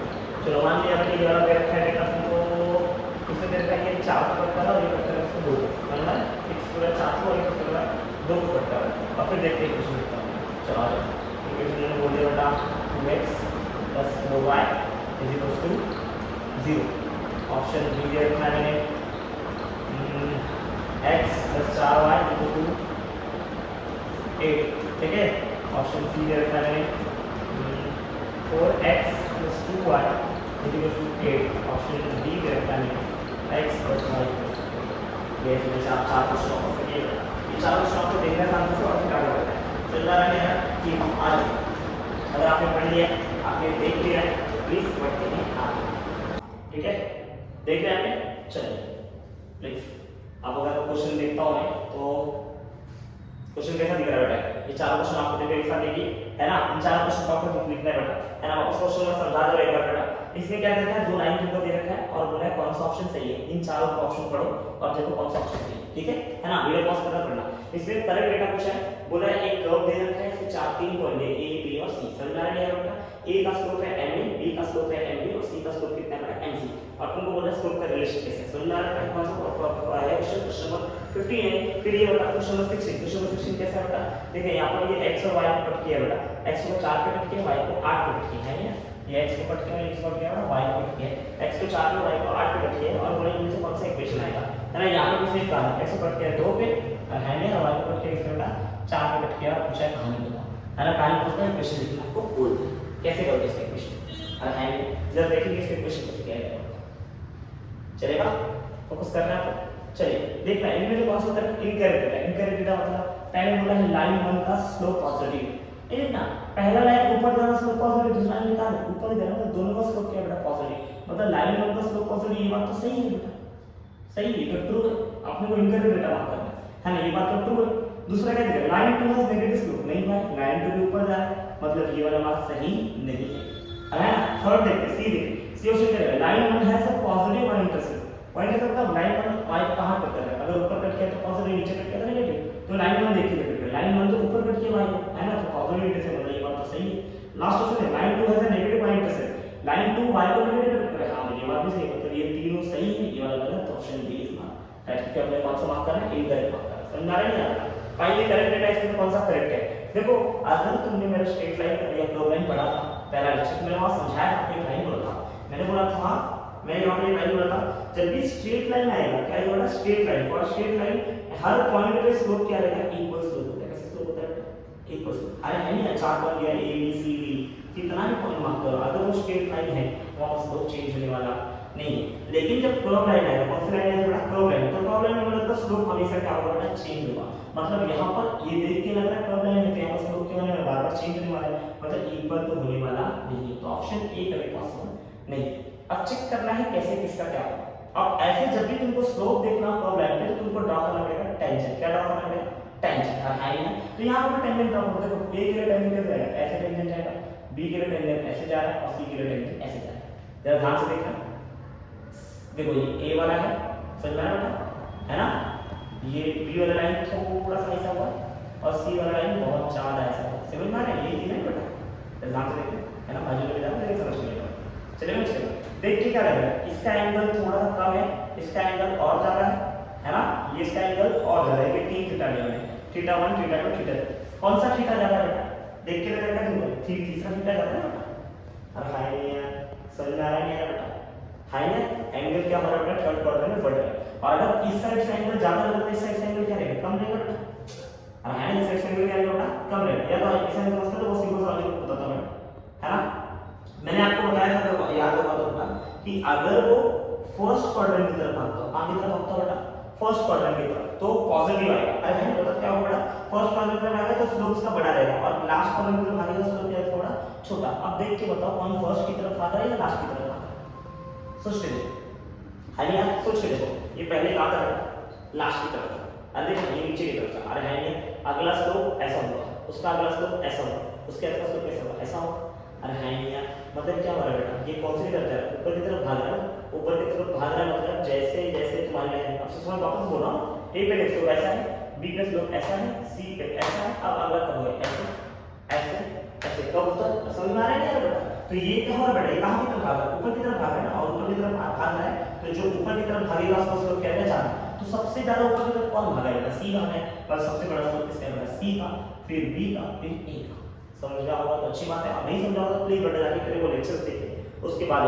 चलो मान लिया मैंने ये वाला दे रखा है डेटा तुमको, इसमें दे रखा है ये 4 को कट करा और ये कट करा इसको 2 मतलब x पूरा 4 को और ये कट करा 2 को कट करा, और फिर देखते हैं क्वेश्चन लिखता हूँ। चलो आ जाओ, इक्वेशन मैंने बोल दिया बेटा 2x + 4y = 0, ऑप्शन बी दे रखा है मैंने x + 4y = 8, ठीक है? ऑप्शन सी दे रखा है मैंने 4x plus 2y is equal to 8. Option B correct है। x plus y plus 2। ये इसमें से आप चार क्वेश्चन ऑफ करिएगा। ये चार क्वेश्चन आपको देखना था हमसे और फिर आगे बढ़ना है। चल रहा है कि आज अगर आपने पढ़ लिया, आपने देख लिया है, तो प्लीज पढ़ते हैं आगे। ठीक है, देख रहे हैं आपने? चलिए प्लीज। अब अगर क्वेश्चन देखता हूँ मैं तो क्वेश्चन कैसा दिख रहा है बेटा? ये चार क्वेश्चन आपको देखो एक साथ देखिए, है ना? इन चार क्वेश्चन को आपको लिखना है बेटा, है ना? वापस क्वेश्चन में समझा दो एक बार बेटा। इसमें क्या देखा है, दो लाइन के ऊपर दे रखा है और बोला है कौन सा ऑप्शन सही है। इन चारों का ऑप्शन पढ़ो और देखो कौन सा ऑप्शन सही है। ठीक है ना? वीडियो पॉज करना पड़ना। इसमें करेक्ट डेटा पूछा है, बोला है एक कर्व दे रखा है, इसमें चार तीन पॉइंट है ए बी और सी। समझ आ रहा है बेटा? ए का स्लोप है एम, बी का स्लोप है एम बी और सी का स्लोप कितना है एम सी। और तुमको बोला स्लोप का रिलेशन कैसे? समझ आ रहा है? कौन सा है क्वेश्चन नंबर 15 है। फिर ये बता क्वेश्चन नंबर 16। क्वेश्चन नंबर 16 कैसा है बेटा? देखिए यहाँ पर ये x और y को कट किया बेटा। x को 4 पे कट किया, y को 8 पे कट किया है ना? ये x को कट किया, x को कट किया और y को कट किया। x को 4 पे, y को 8 पे कट किया और बोले इनमें से कौन सा इक्वेशन आएगा, है ना? यहाँ पे किसी का x को कट किया 2 पे और है ना, y को कट किया इसमें बेटा 4 पे कट किया। पूछा है कहानी बताओ, है ना? कहानी पूछता है, इक्वेशन लिखना आपको बोल दे कैसे करोगे इसका इक्वेशन, और है जब देखेंगे इसका इक्वेशन कैसे किया जाएगा। चलेगा? फोकस करना है आपको। चलिए देखना है इनमें जो कौन सा होता है इनकरेक्ट है। इनकरेक्ट डेटा मतलब पहले बोला है लाइन 1 का स्लोप पॉजिटिव। ये ना पहला लाइन ऊपर जाना स्लोप पॉजिटिव, दूसरा लाइन निकाल ऊपर जाना, तो दोनों का स्लोप क्या है बेटा पॉजिटिव। मतलब लाइन 1 का स्लोप पॉजिटिव, ये बात तो सही है बेटा, सही है, तो ट्रू है। आपने को इनकरेक्ट डेटा बात करना है ना, ये बात तो ट्रू है। दूसरा क्या दिया, लाइन 2 हैज नेगेटिव स्लोप, नहीं भाई लाइन 2 भी ऊपर जा रहा है, मतलब ये वाला बात सही नहीं है ना? थर्ड देखिए, सी देखिए, सी ऑप्शन क्या है, लाइन 1 हैज अ पॉजिटिव और इंटरसेप्ट। पॉइंट है मतलब लाइन 1 y कहां कट कर रहा है, अगर ऊपर कट किया तो पॉजिटिव, नीचे कट किया तो नेगेटिव। तो लाइन 1 देखिए बेटा, लाइन 1 तो ऊपर कट किया y को, है ना? तो पॉजिटिव इंटरसेप्ट, मतलब ये बात तो सही है। लास्ट ऑप्शन है line 2 has a negative y intercept, line 2 y को नेगेटिव कट कर रहा है, हां ये बात भी सही है, मतलब ये तीनों सही है, ये वाला गलत। Option B is not right. क्योंकि अपने कौन सा मार्क करना है, इनकरेक्ट मार्क करना है। समझ आ रहा है नहीं आ रहा? फाइनली करेक्ट डेटा इसमें कौन सा करेक्ट है? देखो अगर तुमने मेरा स्ट्रेट लाइन या कर्व लाइन पढ़ा था पहला लेक्चर, मैंने वहां समझाया था, एक लाइन बोला था, मैंने बोला था, मैं यहाँ पे लाइन बोला था, जब भी स्ट्रेट लाइन आएगा, क्या ये वाला स्ट्रेट लाइन, और स्ट्रेट लाइन हर पॉइंट पे स्लोप क्या रहेगा, इक्वल स्लोप होता है। कैसे स्लोप होता है? Equal slope. अरे है नहीं, चार पॉइंट दिया ए बी सी डी, कितना भी पॉइंट मार्क करो, अगर वो स्ट्रेट लाइन है वहां स्लोप चेंज होने वाला नहीं है। लेकिन जब कर्व लाइन आएगा, कौन सी लाइन है बेटा? Curve line. तो कर्व लाइन में मतलब स्लोप हमेशा क्या होगा, चेंज होगा। मतलब यहाँ पर ये देख के लग रहा है कर्व लाइन है, तो यहाँ पर स्लोप क्या होने वाला है, बार-बार चेंज होने वाला है, मतलब इक्वल तो होने वाला नहीं है। तो ऑप्शन ए करेक्ट आंसर नहीं। अब चेक करना है कैसे, किसका क्या होगा। अब ऐसे जब भी तुमको स्लोप देखना हो कर्व लाइन पे, तो तुमको ड्रॉ करना पड़ेगा टेंजेंट। क्या ड्रॉ करना पड़ेगा? टेंजेंट। है ना? तो यहाँ पर टेंजेंट ड्रॉ करो। देखो ए के लिए टेंजेंट कैसे जाएगा, ऐसे टेंजेंट जाएगा, बी के लिए टेंजेंट ऐसे जा रहा है और सी के लिए टेंजेंट ऐसे जा रहा है। जरा ध्यान से देखना, देखो ये ए वाला है, समझ में आ रहा है ना? ये बी वाला लाइन थोड़ा सा ऐसा हुआ और सी वाला लाइन बहुत ज्यादा ऐसा हुआ। समझ में आ रहा है? ये नहीं बेटा, ध्यान से देखो, है ना? बाजू में जाओ, लेकिन समझ में चलेगा। चलो देख के क्या लग रहा है, इसका एंगल थोड़ा सा कम है, इसका एंगल और ज्यादा है ना? ये इसका एंगल और ज्यादा है, ये तीन थीटा लिए हुए हैं, थीटा 1 थीटा 2 थीटा 3। कौन सा थीटा ज्यादा है बेटा? देख के लग रहा है तुमको तीसरा थीटा ज्यादा है बेटा। अब हाई नहीं है, समझ में आ रहा है बेटा? हाई है, एंगल क्या हो रहा है बेटा? थर्ड क्वाड्रेंट में बढ़ रहा है। और अगर इस साइड से एंगल ज्यादा लग रहा है, इस साइड से एंगल क्या रहेगा, कम रहेगा बेटा। अब है इस साइड से एंगल क्या रहेगा बेटा? कम रहेगा। या तो इस साइड समझते हो, वो सिंपल सा लॉजिक बताता हूं, है ना? मैंने आपको बताया था, तो याद होगा तो बेटा, कि अगर वो फर्स्ट क्वाड्रेंट की तरफ भागता, कहां की तरफ भागता बेटा? फर्स्ट क्वाड्रेंट की तरफ, तो पॉजिटिव आएगा। अरे है मतलब क्या होगा बेटा? फर्स्ट क्वाड्रेंट में आएगा तो स्लोप उसका बड़ा रहेगा, और लास्ट क्वाड्रेंट में भागेगा स्लोप क्या थोड़ा छोटा। अब देख के बताओ कौन फर्स्ट की तरफ भाग रहा है या लास्ट की तरफ भाग रहा है? सोच के देखो, है नहीं यार? सोच के देखो, ये पहले कहां था बेटा? लास्ट की तरफ था। अरे देखो ये नीचे की तरफ था। अरे है नहीं, अगला स्लोप ऐसा हुआ, उसका अगला स्लोप ऐसा हुआ, उसके अगला स्लोप कैसा हुआ, ऐसा हुआ। अरे है नहीं यार, मतलब क्या हो रहा है बेटा? ये कौन सी तरफ जा रहा है? ऊपर की तरफ भाग रहा है, ऊपर की तरफ भाग रहा है, मतलब जैसे जैसे तुम्हारे लाइन, अब से मैं वापस बोल रहा हूं, ए पे स्लोप ऐसा है, बी पे स्लोप ऐसा है, सी पे ऐसा है, अब अगला कब होगा ऐसे ऐसे ऐसे, कब होता है? समझ में आ रहा है क्या बेटा? तो ये क्या हो रहा है बेटा? ये कहां की तरफ भाग रहा है? ऊपर की तरफ भाग रहा है ना, और ऊपर की तरफ भाग रहा है, तो जो ऊपर की तरफ भागेगा उसका स्लोप क्या है जाना। तो सबसे ज्यादा ऊपर की तरफ कौन भागा बेटा? सी भागा है, पर सबसे बड़ा स्लोप किसका है बेटा? सी का, फिर बी का, फिर ए का। समझ गया होगा तो अच्छी बात है। अब नहीं समझा होगा तो प्लीज बेटा जाके फिर वो लेक्चर देखिए, उसके बाद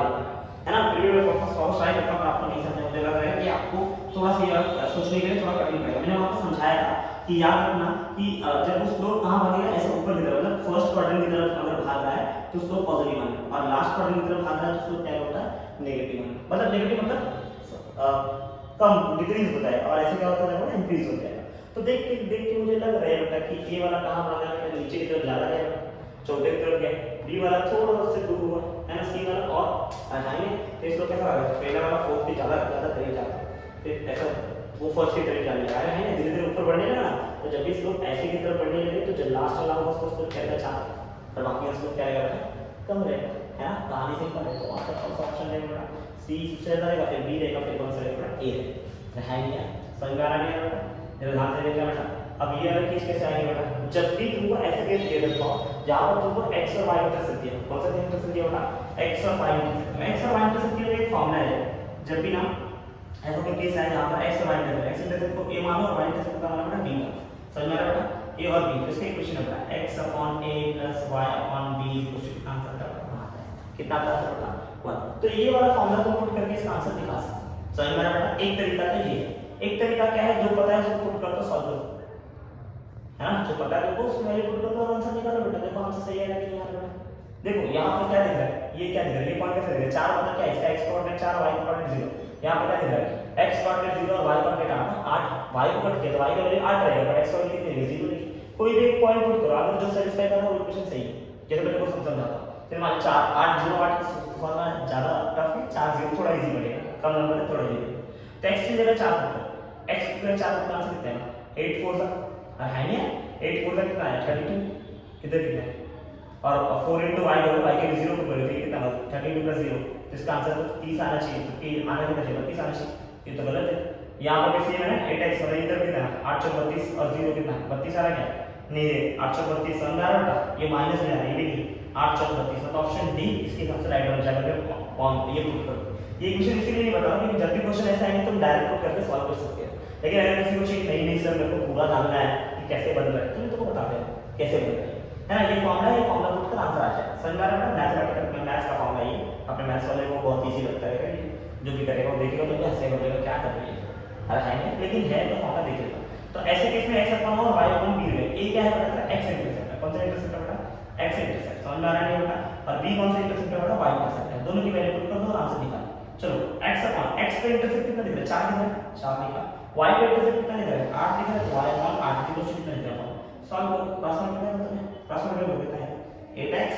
है ना? प्रीवियस में वापस ट्राई करता हूं, पर आपको नहीं समझ में लग रहा है कि आपको थोड़ा सा सोचने के लिए थोड़ा करनी पड़ेगा। मैंने वहां पर समझाया था कि याद रखना कि जब वो स्लोप कहाँ भागेगा, ऐसे ऊपर की तरफ, मतलब फर्स्ट क्वाड्रेंट की तरफ अगर भाग रहा है तो स्लोप पॉजिटिव मानेगा, और लास्ट क्वाड्रेंट की तरफ भाग रहा है तो स्लोप क्या होता है, नेगेटिव मानेगा। मतलब नेगेटिव मतलब कम डिक्रीज होता है, और ऐसे क्या होता है ना, इंक्रीज हो जाएगा। तो देख के मुझे लग रहा है बेटा कि ए वाला कहाँ भागा है, नीचे की तरफ ज्यादा जाएगा, चौथे की तरफ गया, बी वाला थोड़ा सा दूर हुआ है ना, सी वाला और हाई है, तो इसको कैसा होगा, पहला वाला फोर्थ के ज्यादा करीब जाता है, फिर ऐसा वो फर्स्ट की तरफ जाने लगा है ना, धीरे धीरे ऊपर बढ़ने लगा ना, तो जब भी स्लोप ऐसे की तरफ बढ़ने लगे तो जो लास्ट वाला होगा उसको स्लोप क्या रहेगा, 4, और बाकी स्लोप क्या रहेगा, कम रहेगा, है ना। कहानी सिंपल है, तो आपका कौन सा ऑप्शन रहेगा बेटा, सी सबसे ज्यादा रहेगा, फिर बी रहेगा, फिर कौन सा रहेगा, ए रहेगा, है नहीं, समझ में आ रहा है बेटा, जरा ध्यान से देखना बेटा। अब ये वाला केस कैसे आएगा बेटा, जब भी तुमको ऐसे केस दे देता हूं जहां पर तुमको x और y इंटरसेक्ट दिया, कौन सा इंटरसेक्ट दिया बेटा, x और y इंटरसेक्ट, x और y इंटरसेक्ट के लिए एक फॉर्मूला है, जब भी ना ऐसा कोई केस है जहां पर x और y इंटरसेक्ट, x इंटरसेक्ट को a मानो और y इंटरसेक्ट का मानो बेटा b मानो, समझ में आ रहा है बेटा, a और b, तो इसका इक्वेशन है बेटा x अपॉन a प्लस y upon b equal to कितना आंसर आता है, कितना आता है बेटा 1। तो ये वाला फॉर्मूला को पुट करके इसका आंसर निकाल सकते हैं, समझ में आ रहा है बेटा। एक तरीका तो ये है, एक तरीका क्या है, जो पता है उसको पुट कर दो, सॉल्व करो, है ना, जो पता है वो उसमें ये पुट कर दो, आंसर निकालो बेटा। देखो आंसर सही है कि नहीं आ रहा है, देखो यहाँ पे क्या दिख रहा है, ये क्या दिख रहा है, ये पॉइंट कैसे दिख रहा है, 4 मतलब क्या है, इसका x कोऑर्डिनेट 4, y कोऑर्डिनेट 0, यहाँ पे क्या दिख रहा है, x कोऑर्डिनेट 0 और y कोऑर्डिनेट 8, y को कट किया तो y का वैल्यू 8 रहेगा, पर x का वैल्यू कितनी रहेगी, 0 रहेगी। कोई भी एक पॉइंट पुट करो, अगर जो सेटिस्फाई कर रहा है वो इक्वेशन सही है, जैसे मैंने को समझाता हूं, फिर मान 4 8 0 8 फॉर्मूला ज्यादा टफ है, 4 0 थोड़ा इजी पड़ेगा, कम नंबर है थोड़ा इजी, तो x की जगह 4 पुट करो, x की जगह 4 पुट आंसर कितना है, 8 4 और है नहीं, 8 4 का कितना है 32, इधर कितना है, और 4 into y करो, y के 0 को करो, तो कितना होगा 32 plus 0, तो इसका आंसर तो 30 आना चाहिए, तो फिर आना कितना चाहिए 32 आना चाहिए, ये तो गलत है। यहाँ पर कैसे है ना 8x मतलब इधर कितना है 832 और 0 कितना है 32 आ रहा है, नहीं 832 समझ आ रहा है, ये माइनस में आ रहा है, ये देखिए 832, तो ऑप्शन डी इसके हिसाब से राइट आंसर जाकर कौन ये पुट करो। ये क्वेश्चन इसलिए नहीं बता रहा कि जब भी क्वेश्चन ऐसा आएंगे तुम डायरेक्ट पुट करके सॉल्व कर सकते हो, लेकिन अगर किसी को चीज नहीं सर मेरे को पूरा जानना है कि कैसे बन रहा है, तो मैं तुमको बता दे कैसे बन रहा है ना, ये फॉर्मूला है, ये फॉर्मूला पुट कर आंसर आ जाए, समझ में आ रहा है। मैथमेटिकल मैथ्स का फॉर्मूला ये अपने मैथ्स वाले को बहुत इजी लगता है, जो भी करेगा वो देखेगा तो कैसे बनेगा क्या कर रही है, अरे है नहीं, लेकिन है तो फॉर्मूला देख लेगा। तो ऐसे केस में x अपॉन और y अपॉन b है, a क्या है बेटा x इंटरसेप्ट है, कौन सा इंटरसेप्ट है बेटा x इंटरसेप्ट, समझ में आ रहा है बेटा, और b कौन सा इंटरसेप्ट है बेटा y इंटरसेप्ट है, दोनों की वैल्यू पुट कर दो और आंसर निकालो। चलो x अपॉन x का इंटरसेप्ट कितना दिख रहा है 4 दिख रहा है, 4 दिखा, y का इंटरसेप्ट कितना दिख रहा है 8 दिख रहा है, तो y अपॉन 8 की वैल्यू कितना दिख रहा है, सॉल्व करो, क्रॉस मल्टीप्लाई करो, तुम्हें क्रॉस मल्टीप्लाई कितना है 8x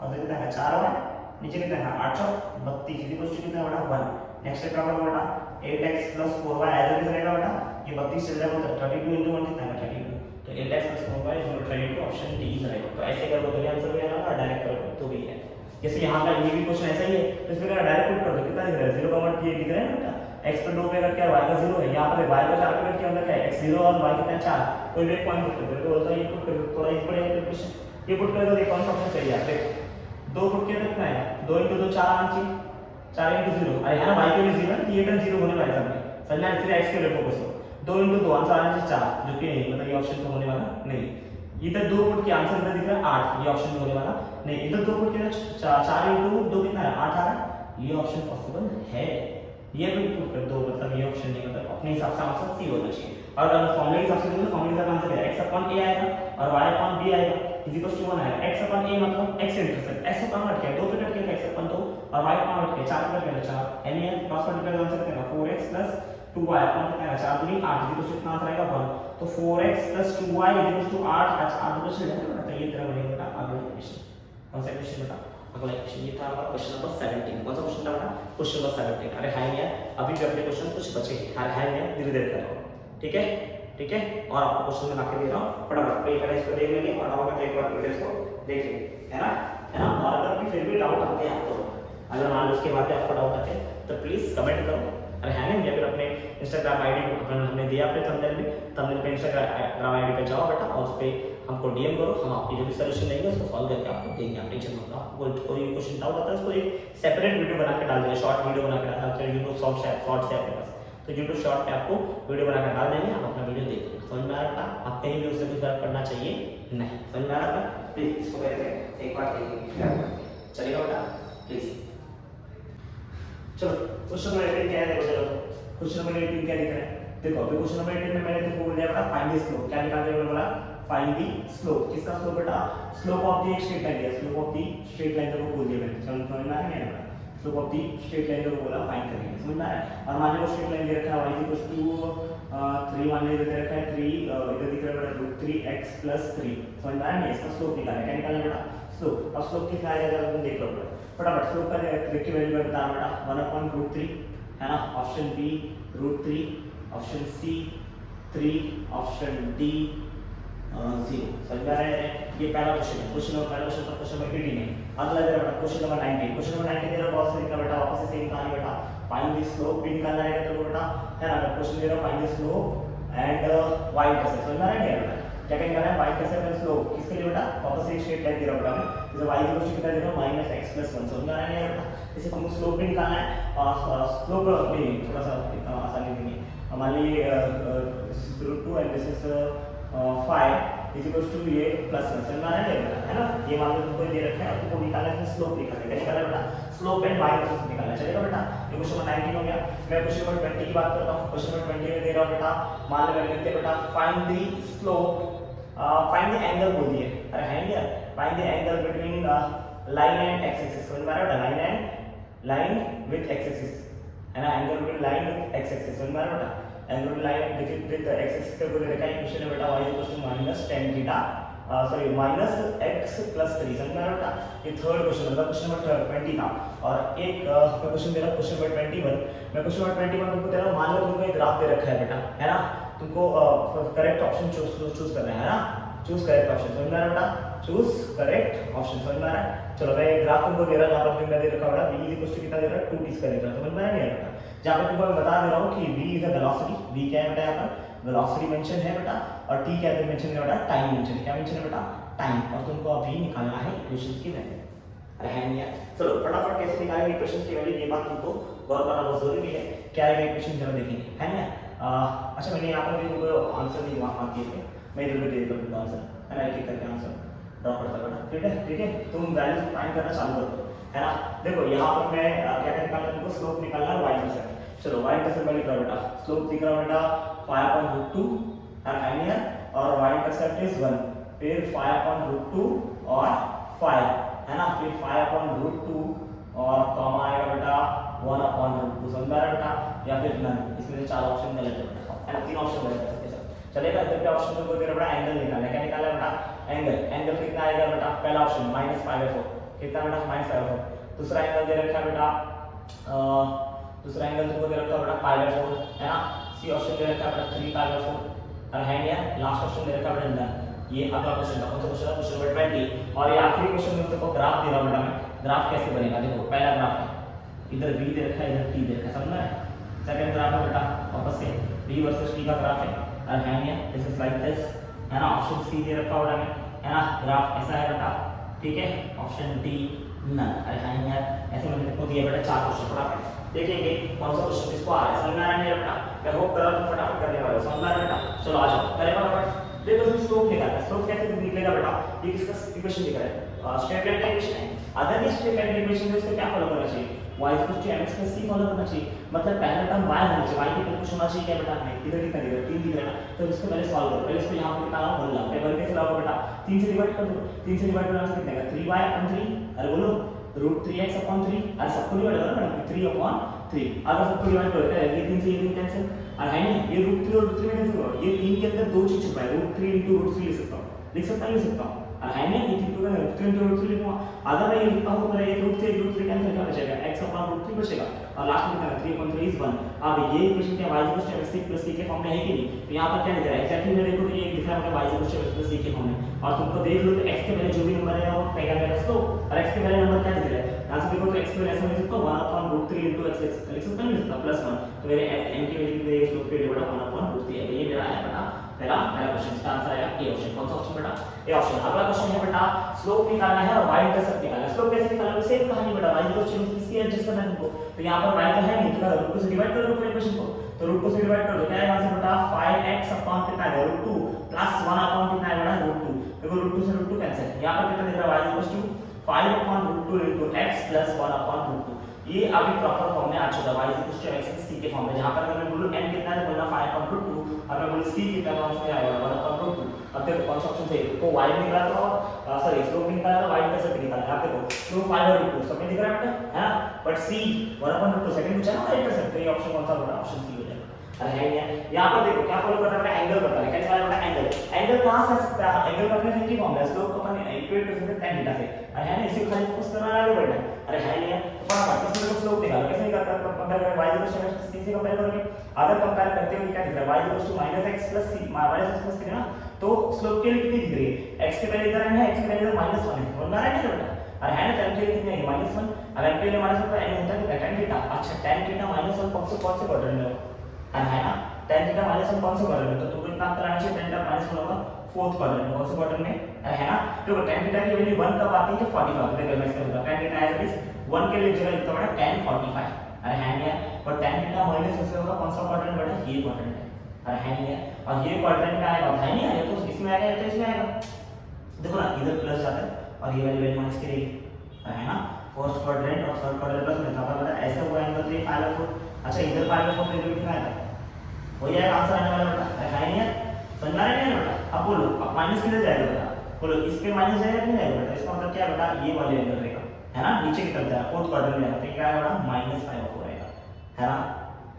और कितना है 4y, नीचे कितना है 8 32 की वैल्यू कितना है बेटा 1, नेक्स्ट क्या होगा बेटा 8x plus 4y as it is रहेगा बेटा, ये 32 चल जाएगा तो 32 into 1 कितना है 32, तो 8x plus 4y is 32, option D is right. तो ऐसे करोगे तो ये आंसर भी आएगा, और डायरेक्ट करोगे तो भी है, जैसे यहाँ का ये भी क्वेश्चन ऐसा ही है, तो इसमें अगर डायरेक्ट पुट कर दो कितना दिख रहा है 0, ये दिख रहा है ना बेटा, x पर 2 पे करके y का 0 है, यहाँ पर y का 4 पे करके अंदर क्या है x 0 और y कितना है 4, कोई भी एक पॉइंट पुट कर दो, तो बोलता है ये पुट कर दो, थोड़ा इजी पड़ेगा क्वेश्चन, ये पुट कर दो, ये कौन सा ऑप्शन सही है देखो, 2 पुट किया तो कितना है 2 into 2 4 आना चाहिए, 4 into 0, अरे है ना y के लिए 0 है, ये टर्म 0 होने वाला है, समझना है, इसलिए x के लिए फोकस करो, 2 into 2 आंसर आना चाहिए 4, जो कि नहीं, मतलब ये ऑप्शन तो होने वाला नहीं, इधर 2 पुट किया आंसर इधर दिख रहा है 8, ये ऑप्शन होने वाला नहीं, इधर 2 पुट किया 4 into 2 कितना है 8 आ रहा है, ये ऑप्शन पॉसिबल है, ये भी पुट कर दो, मतलब ये ऑप्शन नहीं, मतलब अपने हिसाब से आंसर सी होना चाहिए, और अगर फॉर्मूले के हिसाब से तो फॉर्मूले का आंसर क्या है x अपॉन a आएगा और y अपॉन b आएगा इज इक्वल टू 1 आएगा, x अपॉन a मतलब x इंटरसेप्ट, x को कन्वर्ट किया 2 पे कट किया x अपॉन 2 और y को कन्वर्ट किया 4 पे कट किया 4, यानी क्रॉस मल्टीप्लाई आंसर कितना 4x plus 2y अपॉन कितना है 4 दूनी 8 इज इक्वल टू कितना आंसर आएगा 1, तो 4x plus 2y is equal to 8, अच्छा 8 को चल जाएगा, तो ये तेरा बनेगा बेटा अगला क्वेश्चन, कौन सा क्वेश्चन बेटा अगला क्वेश्चन, ये था हमारा क्वेश्चन नंबर 17, कौन सा क्वेश्चन था बेटा क्वेश्चन नंबर 17, अरे हाई है अभी भी अपने क्वेश्चन कुछ बचे हैं, अरे हाई है धीरे धीरे करो, ठीक है ठीक है, और आपको क्वेश्चन में लाके दे रहा हूं फटाफट एक बार इसको देख लेंगे और डाउट एक बार वीडियो को देख लेंगे, है ना, और अगर भी फिर भी डाउट आते हैं आपको, अगर मान लो उसके बाद आपको डाउट आते हैं तो प्लीज कमेंट करो, अरे है ना, या फिर अपने इंस्टाग्राम आईडी हमने दिया अपने थंबनेल पे इंस्टाग्राम आईडी पे जाओ बेटा और उस पे हमको डीएम करो, हम आपकी जो भी सोल्यूशन लेंगे उसको सॉल्व करके आपको देंगे, आप टेंशन मत लो, आपको कोई क्वेश्चन डाउट आता है उसको एक सेपरेट वीडियो बना के डाल देंगे, शॉर्ट वीडियो बना के डाल देंगे, यूट्यूब शॉर्ट्स है आपके पास, तो यूट्यूब शॉर्ट पे आपको वीडियो बना कर डाल देंगे, आप अपना वीडियो देखिए, समझ में आ रहा है, आप कहीं भी उससे कुछ फर्क पड़ना चाहिए नहीं, समझ में आ रहा है, प्लीज इसको करके एक बार देखिए, चलेगा बेटा प्लीज। चलो क्वेश्चन नंबर 18 क्या है देखो, चलो क्वेश्चन नंबर 18 क्या दिख रहा है, देखो अभी क्वेश्चन नंबर 18 में मैंने तुमको बोल दिया बेटा फाइंड द स्लोप, क्या निकालने को बोला, फाइंड द स्लोप, किसका स्लोप बेटा, स्लोप ऑफ द एक स्ट्रेट लाइन दिया, slope of the straight line को बोल दिया मैंने, समझ में आ रहा है ना, slope of the straight line को बोला फाइंड करेंगे, समझ में आ रहा है। और मान लो स्ट्रेट लाइन दे रखा है y इक्वल्स टू 3 मान लीजिए दे रखा है 3 इधर दिख रहा है बेटा √3x + 3, समझ में आ रहा है, इसका स्लोप निकालना है, क्या निकालना है बेटा, स्लोप। अब स्लोप कितना आएगा जरा तुम देख लो फटाफट, स्लोप का देखिए वैल्यू मैं बता रहा बेटा 1/√3 है ना, option B √3, option C 3, option D 0, समझ में आ रहा है। ये पहला क्वेश्चन है, क्वेश्चन नंबर पहला क्वेश्चन था क्वेश्चन नंबर 18 है। अगला जरा बेटा क्वेश्चन नंबर 19, क्वेश्चन नंबर 19 तेरा बहुत सिंपल बेटा, वापस से सेम कहानी बेटा, फाइंड द स्लोप भी निकालना है तेरे को बेटा, है ना, क्वेश्चन दे रहा find the slope and y intercept, समझ में आ रहा है बेटा, क्या क्या निकालना है, y इंटरसेप्ट एंड स्लोप, किसके लिए बेटा, वापस से एक स्ट्रेट लाइन दे रहा बेटा मैं, जैसे y इक्वल टू कितना दे रहा हूं -x + 1, समझ में आ रहा है बेटा, इसे हमको स्लोप भी निकालना है, स्लोप भी थोड़ा सा आसानी देंगे, मान लीजिए √2 and this is 5 is equal to ये +1, समझ में आ रहा है ना, ये मान लो तुमको दे रखा है, तुमको निकालना है स्लोप निकालना है, क्या निकालना है बेटा, स्लोप एंड y इंटरसेप्ट निकालना है, चलेगा बेटा। ये क्वेश्चन नंबर 19 हो गया। मैं क्वेश्चन नंबर 20 की बात करता हूं, क्वेश्चन नंबर 20 में दे रहा हूं बेटा, मान लो लिखते हैं बेटा find the slope, find the angle बोल दिए, अरे है क्या, find the angle between line and x axis, समझ में आ रहा है बेटा, लाइन विद x एक्सिस है ना, angle between line with x axis, समझ में आ रहा है बेटा, angle line with x axis का बोल रखा है, इक्वेशन है बेटा y -tan theta sorry -x + 3, समझ में आ रहा है बेटा। ये थर्ड क्वेश्चन मतलब क्वेश्चन नंबर 20 था, और एक क्वेश्चन दे रहा क्वेश्चन नंबर 21, मैं क्वेश्चन नंबर 21 तुमको दे रहा हूं, मान लो तुमको एक ग्राफ दे रखा है बेटा, है ना, तुमको करेक्ट ऑप्शन चूज करना है ना, चूज करेक्ट ऑप्शन, समझ में आ रहा है बेटा, चूज करेक्ट ऑप्शन, समझ में आ रहा है। चलो मैं ग्राफ तुमको दे रहा हूं, जहां पर तुमने दे रखा बेटा v इक्वल टू कितना दे रहा है 2t स्क्वायर दे रहा है, समझ में आ रहा है बेटा, जहां पर तुमको मैं बता दे रहा हूं कि v is a velocity, v क्या है बेटा, यहां पर वेलोसिटी मेंशन है बेटा, और t क्या है मेंशन है बेटा, टाइम मेंशन है, क्या मेंशन है बेटा, टाइम, और तुमको अभी निकालना है इक्वेशंस की वैल्यू, अरे है नहीं यार, चलो फटाफट कैसे निकालेंगे इक्वेशंस की वैल्यू, ये बात तुमको गौर करना बहुत जरूरी है, क्या है इक्वेशन जरा देखेंगे, है ना। अच्छा मैंने यहाँ पर भी तुमको आंसर नहीं वहां दिए थे, मैं इधर भी दे देता हूं आंसर, है ना, एक एक करके आंसर ड्रॉ करता बेटा, ठीक है, तुम वैल्यूज फाइंड करना चालू कर दो, है ना। देखो यहाँ पर मैं क्या निकालना है, तुमको स्लोप निकालना है y इंटरसेप्ट, चलो y इंटरसेप्ट मैं लिख रहा हूं बेटा, स्लोप लिख रहा हूं बेटा 5/√2 है, और y इंटरसेप्ट इज 1, फिर 5/√2 और 5 है ना, फिर 5/√2 और कॉमा आएगा बेटा 1/√2, समझ में आ रहा है बेटा, या फिर नन, इसमें से चार ऑप्शन गलत है बेटा, है ना, तीन ऑप्शन गलत है, चलेगा। इधर पे ऑप्शन को दे रहा बेटा एंगल निकालना है, क्या निकालना है बेटा, एंगल कितना आएगा बेटा, पहला ऑप्शन -5/4, कितना बेटा -5/4, दूसरा एंगल दे रखा है बेटा, दूसरा एंगल तुमको दे रखा है बेटा π/4, है ना, सी ऑप्शन दे रखा है बेटा 3π/4, और है क्या, लास्ट ऑप्शन दे रखा है बेटा नन। ये अगला क्वेश्चन था, कौन सा क्वेश्चन है, क्वेश्चन नंबर 20, और ये आखिरी क्वेश्चन में तुमको ग्राफ दे रहा हूं बेटा मैं, ग्राफ कैसे बनेगा, देखो पहला ग्राफ है, इधर v दे रखा है, इधर t दे रखा है, समझ में। सेकंड ग्राफ है बेटा वापस से v वर्सेस t का ग्राफ है, और है क्या, दिस इज लाइक दिस, है ना, ऑप्शन सी दे रखा होगा है ना, ग्राफ ऐसा है बेटा, ठीक है, ऑप्शन डी नन, अरे हाँ यार ऐसे मैंने तुमको दिया बेटा चार क्वेश्चन, फटाफट देखेंगे कौन सा क्वेश्चन इसको आ रहा है, समझ में आ रहा है बेटा, मैं होप कर रहा हूं फटाफट करने वाला हूं, समझ में आ रहा है बेटा, चलो आ जाओ करें फटाफट। देखो इसमें स्लोप निकालना है, स्लोप कैसे निकलेगा बेटा, ये किसका इक्वेशन दिख रहा है, स्ट्रेट लाइन का इक्वेशन है, अगर ये स्ट्रेट लाइन का इक्वेशन है उसको क्या फॉलो करना चाहिए, y mx + c फॉलो करना चाहिए, मतलब पहला टर्म y होना चाहिए, y के ऊपर कुछ होना चाहिए, क्या बेटा नहीं, इधर कितना दिख रहा है 3 दिख रहा है ना, तो इसको पहले सॉल्व करो, पहले इसको यहां पे निकालो 1 लाओ, टेबल कैसे लाओगे बेटा, 3 से डिवाइड कर दो, 3 से डिवाइड करने से कितना आएगा 3y/3, अरे बोलो √3x/3, अरे सबको डिवाइड करो ना 3/3, अगर सबको डिवाइड करो तो ये 3 से ये 3 कैंसिल, और है नहीं ये √3 और √3 में कैंसिल करो, ये 3 के अंदर दो चीज छुपा है, √3 * √3 लिख सकता हूं, लिख सकता हूं, और है नहीं ये 3 को 3 * √3 लिखूंगा, अगर मैं ये लिखता हूं तो मेरा ये √3 कैंसिल क्या बचेगा, x/√3 बचेगा, और लास्ट में कितना 3/3 is 1। अब ये इक्वेशन क्या y = mx + c के फॉर्म में है कि नहीं, तो यहां पर क्या लिख रहा है एग्जैक्टली, मैं देखो तो ये लिख रहा है y = mx + c के फॉर्म में, और तुमको देख लो तो x के पहले जो भी नंबर है वो पहला मेरा स्लोप, और x के पहले नंबर क्या दिख रहा है, यहां से देखो तो x के पहले ऐसा लिख सकता हूं 1/√3 * x लिख सकता हूं, +1, तो मेरे n के वैल्यू मेरे स्लोप पे डिवाइड 1/√3 है, ये मेरा है बेटा पहला क्वेश्चन, इसका आंसर आएगा ए ऑप्शन, कौन सा ऑप्शन बेटा, ए ऑप्शन। अगला क्वेश्चन है बेटा स्लोप निकालना है और y इंटरसेप्ट निकालना है, स्लोप कैसे निकालना है, सेम कहानी बेटा, y = c एडजस्ट करना है तुमको, तो यहां पर y तो है नहीं, तो √2 से डिवाइड कर दो पूरे इक्वेशन को, तो √2 से डिवाइड कर दो, क्या आएगा आंसर बेटा 5x अपॉन कितना है √2 प्लस 1 अपॉन कितना है बेटा √2, देखो √2 से √2 कैंसिल, यहां पर कितना दिख रहा है y = 5/√2 * x + 1/√2, ये अभी प्रॉपर फॉर्म में आ चुका है, y equal to x c के फॉर्म में, जहां पर अगर मैं बोलूं n कितना है तो बोलना 5/2, और मैं बोलूं c कितना है तो उसमें आएगा 1/2। अब देखो कौन सा ऑप्शन सही है, तो y निकला तो सॉरी स्लोप निकाला तो y इंटरसेप्ट निकाला, आप देखो स्लोप 5/2 सब में दिख रहा है ना, बट c 1/2 सेकंड पूछा ना इंटरसेप्ट, तो ये ऑप्शन कौन सा होगा, ऑप्शन सी हो जाएगा। अरे है क्या, यहां पर देखो क्या फॉलो कर रहा है, एंगल बता रहा है, कैसे वाला बता एंगल, एंगल कहां से आ सकता है, एंगल का अपने सिंपली फॉर्म है, स्लोप को अपन इक्वेट कर सकते हैं tan थीटा से, अरे है ना, इसी को खाली फोकस करना है, आगे बढ़ना है। अरे है नहीं, फटाफट इसमें देखो स्लोप निकालो, कैसे निकालते हैं, कंपेयर करें y इक्वल टू c से कंपेयर करोगे, अगर कंपेयर करते हो क्या दिख रहा है, y equal to -x plus c, -x plus c ना, तो स्लोप के लिए कितनी दिख रही है, x के पहले इधर n है, x के पहले इधर -1 है, बोलना है ना बेटा, अरे है ना, tan के लिए कितनी है -1, अब n के लिए -1 तो n होता है tan थीटा, अच्छा tan थीटा -1 कौन से क्वाड्रेंट में होगा, है ना, tan थीटा -1 कौन से क्वाड्रेंट में, तो तुमको इतना कराना चाहिए, tan थीटा -1 होगा फोर्थ क्वाड्रेंट में, कौन से क्वाड्रेंट में, है ना, तो tan थीटा की वैल्यू 1 कब आती है, 45, देखो मैं इसका tan theta as it is 1 के लिए जगह लिखता हूं tan 45, अरे है नहीं, और tan थीटा माइनस उससे होगा कौन सा क्वाड्रेंट बेटा, ये क्वाड्रेंट है, अरे है नहीं, और ये क्वाड्रेंट में आएगा, है नहीं, ये तो इसमें आएगा, ये तो इसमें आएगा, देखो ना इधर प्लस जाता है और ये वाली वैल्यू माइनस की रहेगी, है ना, फर्स्ट क्वाड्रेंट और थर्ड क्वाड्रेंट प्लस में था, पता ऐसे हुआ एंगल, तो ये π/4, अच्छा इधर π/4 तो इधर कितना आएगा, हो जाएगा आंसर आने वाला बेटा, है नहीं, समझ आ रहा है बेटा, अब बोलो, अब माइनस किधर जाएगा बेटा, बोलो इस पे माइनस जाएगा कि नहीं जाएगा बेटा, इसका मतलब क्या बेटा, ये वाले एंगल रहेगा, है ना, नीचे की तरफ जाएगा, फोर्थ क्वाड्रेंट में आएगा, तो क्या आएगा -π/4 आएगा, है ना,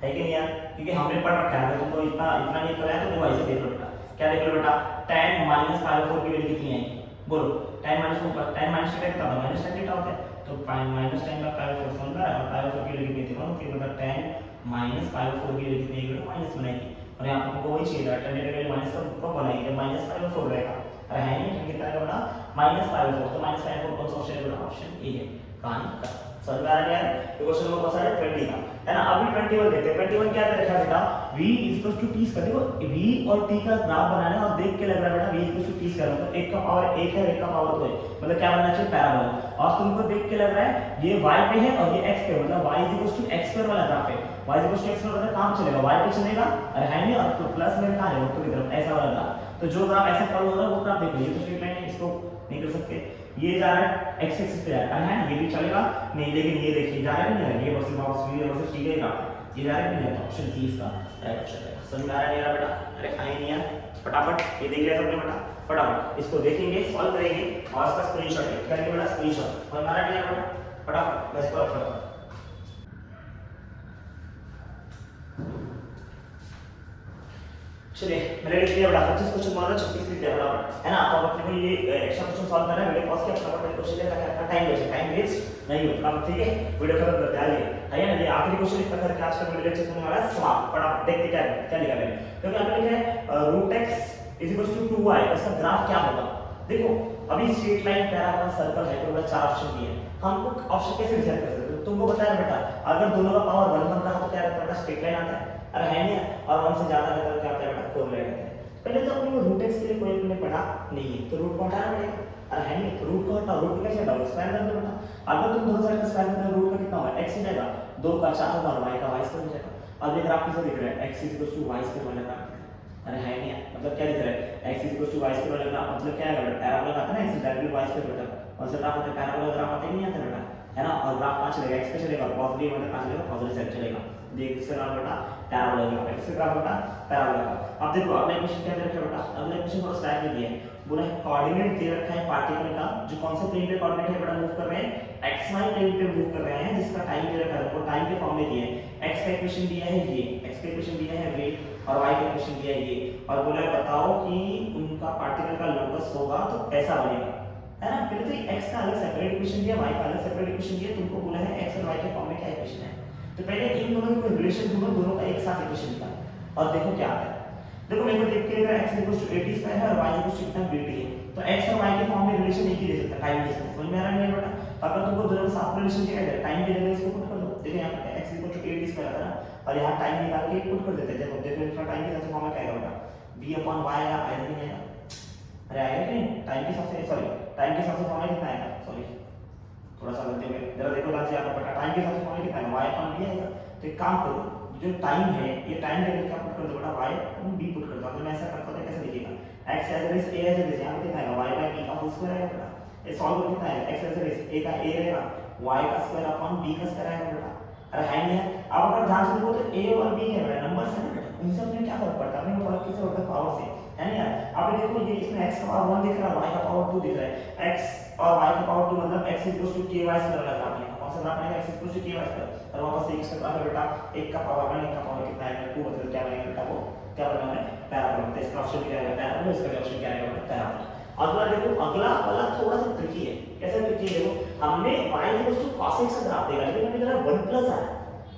है कि नहीं यार, क्योंकि हमने पढ़ रखा है, तुमको इतना इतना नहीं पता है तो देखो ऐसे देख लो बेटा, क्या देख लो बेटा, tan -π/4 की वैल्यू कितनी आएगी, बोलो tan -4 tan -θ कितना होता है, -tan थीटा होता है, तो -tan का π/4 समझ रहा है, और π/4 की वैल्यू कितनी होती है, मतलब tan -π/4 की वैल्यू कितनी आएगी, माइनस बनाएगी, और यहाँ पर तुमको वही चाहिए था, tan थीटा की वैल्यू माइनस कब बनाएगी, जब -π/4 रहेगा, अरे है नहीं, कितना आएगा बेटा -π/4, तो -π/4 कौन सा ऑप्शन है बेटा, ऑप्शन ए है, कहानी का समझ में आ रहा है यार, ये क्वेश्चन नंबर कौन सा है 20 का, है ना, अभी 21 देखते हैं, 21 क्या दे रखा है बेटा, v इक्वल टू t, देखो v और t का ग्राफ बनाना है, और देख के लग रहा है बेटा v इक्वल टू t कर रहा है, तो एक का पावर 1 है, एक का पावर 2 है, मतलब क्या बनना चाहिए, पैराबोला, और तुमको देख के लग रहा है ये y पे है और ये x पे, मतलब y इक्वल टू x वाला ग्राफ है, y इक्वल टू x मतलब कहां पे चलेगा, y पे चलेगा, अरे है नहीं, और तो प्लस में कहां है, ऊपर की तरफ, ऐसा वाला ग्राफ, तो जो ग्राफ ऐसे फॉलो हो रहा है वो ग्राफ देखो, ये तो स्ट्रेट लाइन है, इसको नहीं कर सकते, ये जा रहा है x एक्सिस पे जा रहा है, ये भी चलेगा नहीं, लेकिन ये देखिए जा रहा है नहीं, ये वर्सेस वापस v वर्सेस t का ग्राफ, ये जा रहा है नहीं, तो ऑप्शन सी इसका राइट ऑप्शन है, समझ में आ रहा है यार बेटा, अरे खाई नहीं यार, फटाफट ये देख लिया सबने बेटा, फटाफट इसको देखेंगे, सॉल्व करेंगे, और इसका स्क्रीनशॉट करेंगे बेटा, स्क्रीनशॉट, समझ में आ रहा है यार बेटा, फटाफट बस फटाफट, चलिए मैंने लिख दिया बेटा 25 क्वेश्चन माना 36 लिख दिया बराबर, है ना, तो अपने को ये एक्स्ट्रा क्वेश्चन सॉल्व करना है, वीडियो पॉज किया फटाफट क्वेश्चन लेकर अपना टाइम वेस्ट, टाइम वेस्ट नहीं होगा, ठीक है, वीडियो खत्म करते हैं, आइए है ना, ये आखिरी क्वेश्चन इतना करके आज का वीडियो लेक्चर होने वाला है समाप्त, फटाफट देखते क्या क्या लिखा है, क्योंकि आपने लिखा है √x = 2y, इसका ग्राफ क्या होगा, देखो अभी straight line, parabola, circle, hyperbola, चार ऑप्शन दिए हैं, हमको ऑप्शन कैसे डिसाइड कर सकते हो, तुमको बताया बेटा, अगर दोनों का पावर 1 बन रहा हो तो क्या रहता है, स्ट्रेट लाइन आता है, अरे है नहीं, और 1 से ज्यादा रहता है क्या आता है बेटा, कर्व लाइन आता है, पहले तो अपने को √x के लिए कोई हमने पढ़ा नहीं है, तो रूट को हटाना पड़ेगा, अरे है नहीं, तो रूट को हटाओ, रूट को कैसे हटाओ, स्क्वायर कर दो बेटा, अगर तुम दोनों साइड का स्क्वायर करते हो रूट का कितना होगा, x हो जाएगा, 2 का 4 होगा, और y का y स्क्वायर हो जाएगा, अब ये ग्राफ किसका दिख रहा है, x = y स्क्वायर वाला ग्राफ, अरे है नहीं, मतलब क्या दिख रहा है, x = y स्क्वायर वाला ग्राफ, मतलब क्या है बेटा, पैराबोला आता है ना, x डायरेक्टली y स्क्वायर बेटा, कौन सा ग्राफ होता है, पैराबोला ग्राफ आता है नहीं आता बेटा, है ना, और ग्राफ कहां चलेगा, x पे चलेगा, पॉजिटिव मतलब कहां चलेगा, पॉजिटिव साइड चलेगा, देख इसका नाम बेटा पैराबोला ग्राफ, x का ग्राफ बेटा पैराबोला, अब देखो अगला क्वेश्चन क्या दे रखा है बेटा, अगला क्वेश्चन थोड़ा स्टाइल में दिया है, बोला है कोऑर्डिनेट दे रखा है पार्टिकल का, जो कौन से प्लेन पे कोऑर्डिनेट है बेटा, मूव कर रहे हैं xy प्लेन पे मूव कर रहे हैं, जिसका टाइम दे रखा है, वो टाइम के फॉर्म में दिया है, x का इक्वेशन दिया है ये, x का इक्वेशन दिया है ये, और y का इक्वेशन दिया है ये, और बोला है बताओ कि उनका पार्टिकल का लोकस होगा तो कैसा बनेगा, है ना, पहले तो x का अलग सेपरेट इक्वेशन दिया, y का अलग सेपरेट इक्वेशन दिया, तुमको बोला है x और y के फॉर्म में क्या इक्वेशन है, तो पहले इन दोनों में कोई रिलेशन ढूंढो, दोनों का एक साथ इक्वेशन निकालो, और देखो क्या आता है, देखो मेरे को देख के अगर x = 80 है और y = कितना 20 है, तो x और y के फॉर्म में रिलेशन एक ही दे सकता है, टाइम दे सकता है, समझ में आ रहा है बेटा, अगर तुमको दोनों के साथ रिलेशन चाहिए है, टाइम के जगह इसको पुट कर दो, देखो यहां पे x = 80 आता है ना, और यहां टाइम निकाल के पुट कर देते हैं, देखो इसका टाइम के साथ फॉर्म में क्या आएगा बेटा, v/y आएगा, आएगा नहीं आएगा, अरे आएगा कि नहीं, टाइम के साथ से, सॉरी टाइम के साथ से फॉर्म में कितना आएगा, सॉरी थोड़ा सा गलती हो गई, जरा देखो ध्यान से, आपको पता टाइम के साथ फॉर्म में कितना आएगा, y/b आएगा, तो एक काम करो, जो टाइम है ये टाइम के लिए क्या पुट कर दो बेटा, y/b पुट कर दो, अगर मैं ऐसा करता हूं तो कैसे लिखेगा, x as it is a as it is, यहां पे कितना आएगा y/b का होल स्क्वायर आएगा बेटा, ये सॉल्व करके कितना आएगा, x as it is a का a रहेगा y का स्क्वायर अपॉन b का स्क्वायर आएगा बेटा। अरे है नहीं है। अब अगर ध्यान से देखो तो a और b है बेटा, नंबर्स है ना बेटा, उन सब में क्या फर्क पड़ता है, हमें फर्क किससे पड़ता है, पावर से, है ना यार। अब देखो ये इसमें x का पावर 1 दिख रहा है, y का पावर 2 दिख रहा है, x और y का पावर 2 मतलब x ky स्क्वायर लगा आपने, कौन सा ग्राफ बनेगा, x ky स्क्वायर, और वापस से x का ग्राफ है बेटा, 1 का पावर 1, 1 का पावर कितना आएगा 2, मतलब क्या बनेगा बेटा, वो क्या बनेगा पैराबोला। तो इसका ऑप्शन क्या आएगा पैराबोला, इसका ऑप्शन क्या आएगा बेटा पैराबोला। अगला देखो, अगला वाला थोड़ा सा ट्रिकी है। कैसे ट्रिकी है, देखो हमने y cos x का ग्राफ देखा, लेकिन हमने जरा 1 प्लस आया,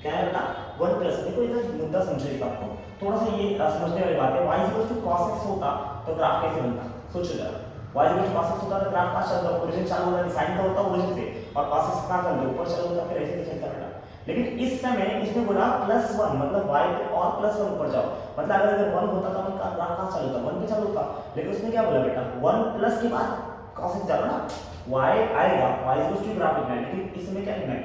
क्या है बेटा 1 प्लस। देखो इधर मुद्दा समझिएगा आपको, थोड़ा सा ये समझने वाली बात है। y cos x होता तो ग्राफ कैसे बनता, सोचो जरा। y cos x होता तो ग्राफ कहां चलता, ओरिजिन चालू होता, साइन का होता ओरिजिन से, और cos x कहां चलता, ऊपर चालू होता, फिर ऐसे चलता बेटा। लेकिन इस समय इसने बोला +1, मतलब y पे और +1 ऊपर जाओ, मतलब अगर 1 होता तो हमारा ग्राफ कहां चालू होता, 1 पे चालू होता। लेकिन उसने क्या बोला बेटा 1 प्लस के बाद cos x डालो ना, y आएगा, y ग्राफ लिखना है, लेकिन इसमें क्या लिखना है,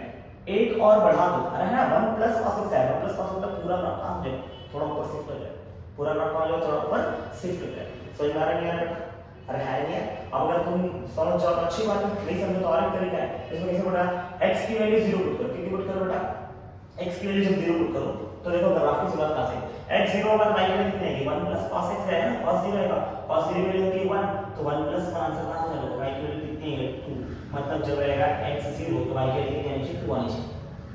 एक और बढ़ा दो। अरे है ना 1 प्लस cos x आएगा, प्लस cos मतलब पूरा ग्राफ कहां हो जाए, थोड़ा ऊपर शिफ्ट हो जाए, पूरा ग्राफ कहां हो जाए, थोड़ा ऊपर शिफ्ट हो जाए। समझ में आ रहा है नहीं आ रहा बेटा, अरे है नहीं है। अब अगर तुम समझ जाओ तो अच्छी बात है, नहीं समझो तो और एक तरीका है। इसमें कैसे बेटा x की वैल्यू 0 पुट करो, कितनी पुट करो बेटा, x की वैल्यू जब 0 पुट करो तो देखो ग्राफ की शुरुआत कहां से, x 0 होगा तो y की वैल्यू कितनी आएगी 1 प्लस cos x है ना, cos 0 आएगा, cos 0 की वैल्यू होती है 1, तो 1 प्लस 1 आंसर कहां से आएगा, y की वैल्यू कितनी है 2, मतलब जब रहेगा x 0 तो y की वैल्यू कितनी आनी चाहिए 2 आनी चाहिए,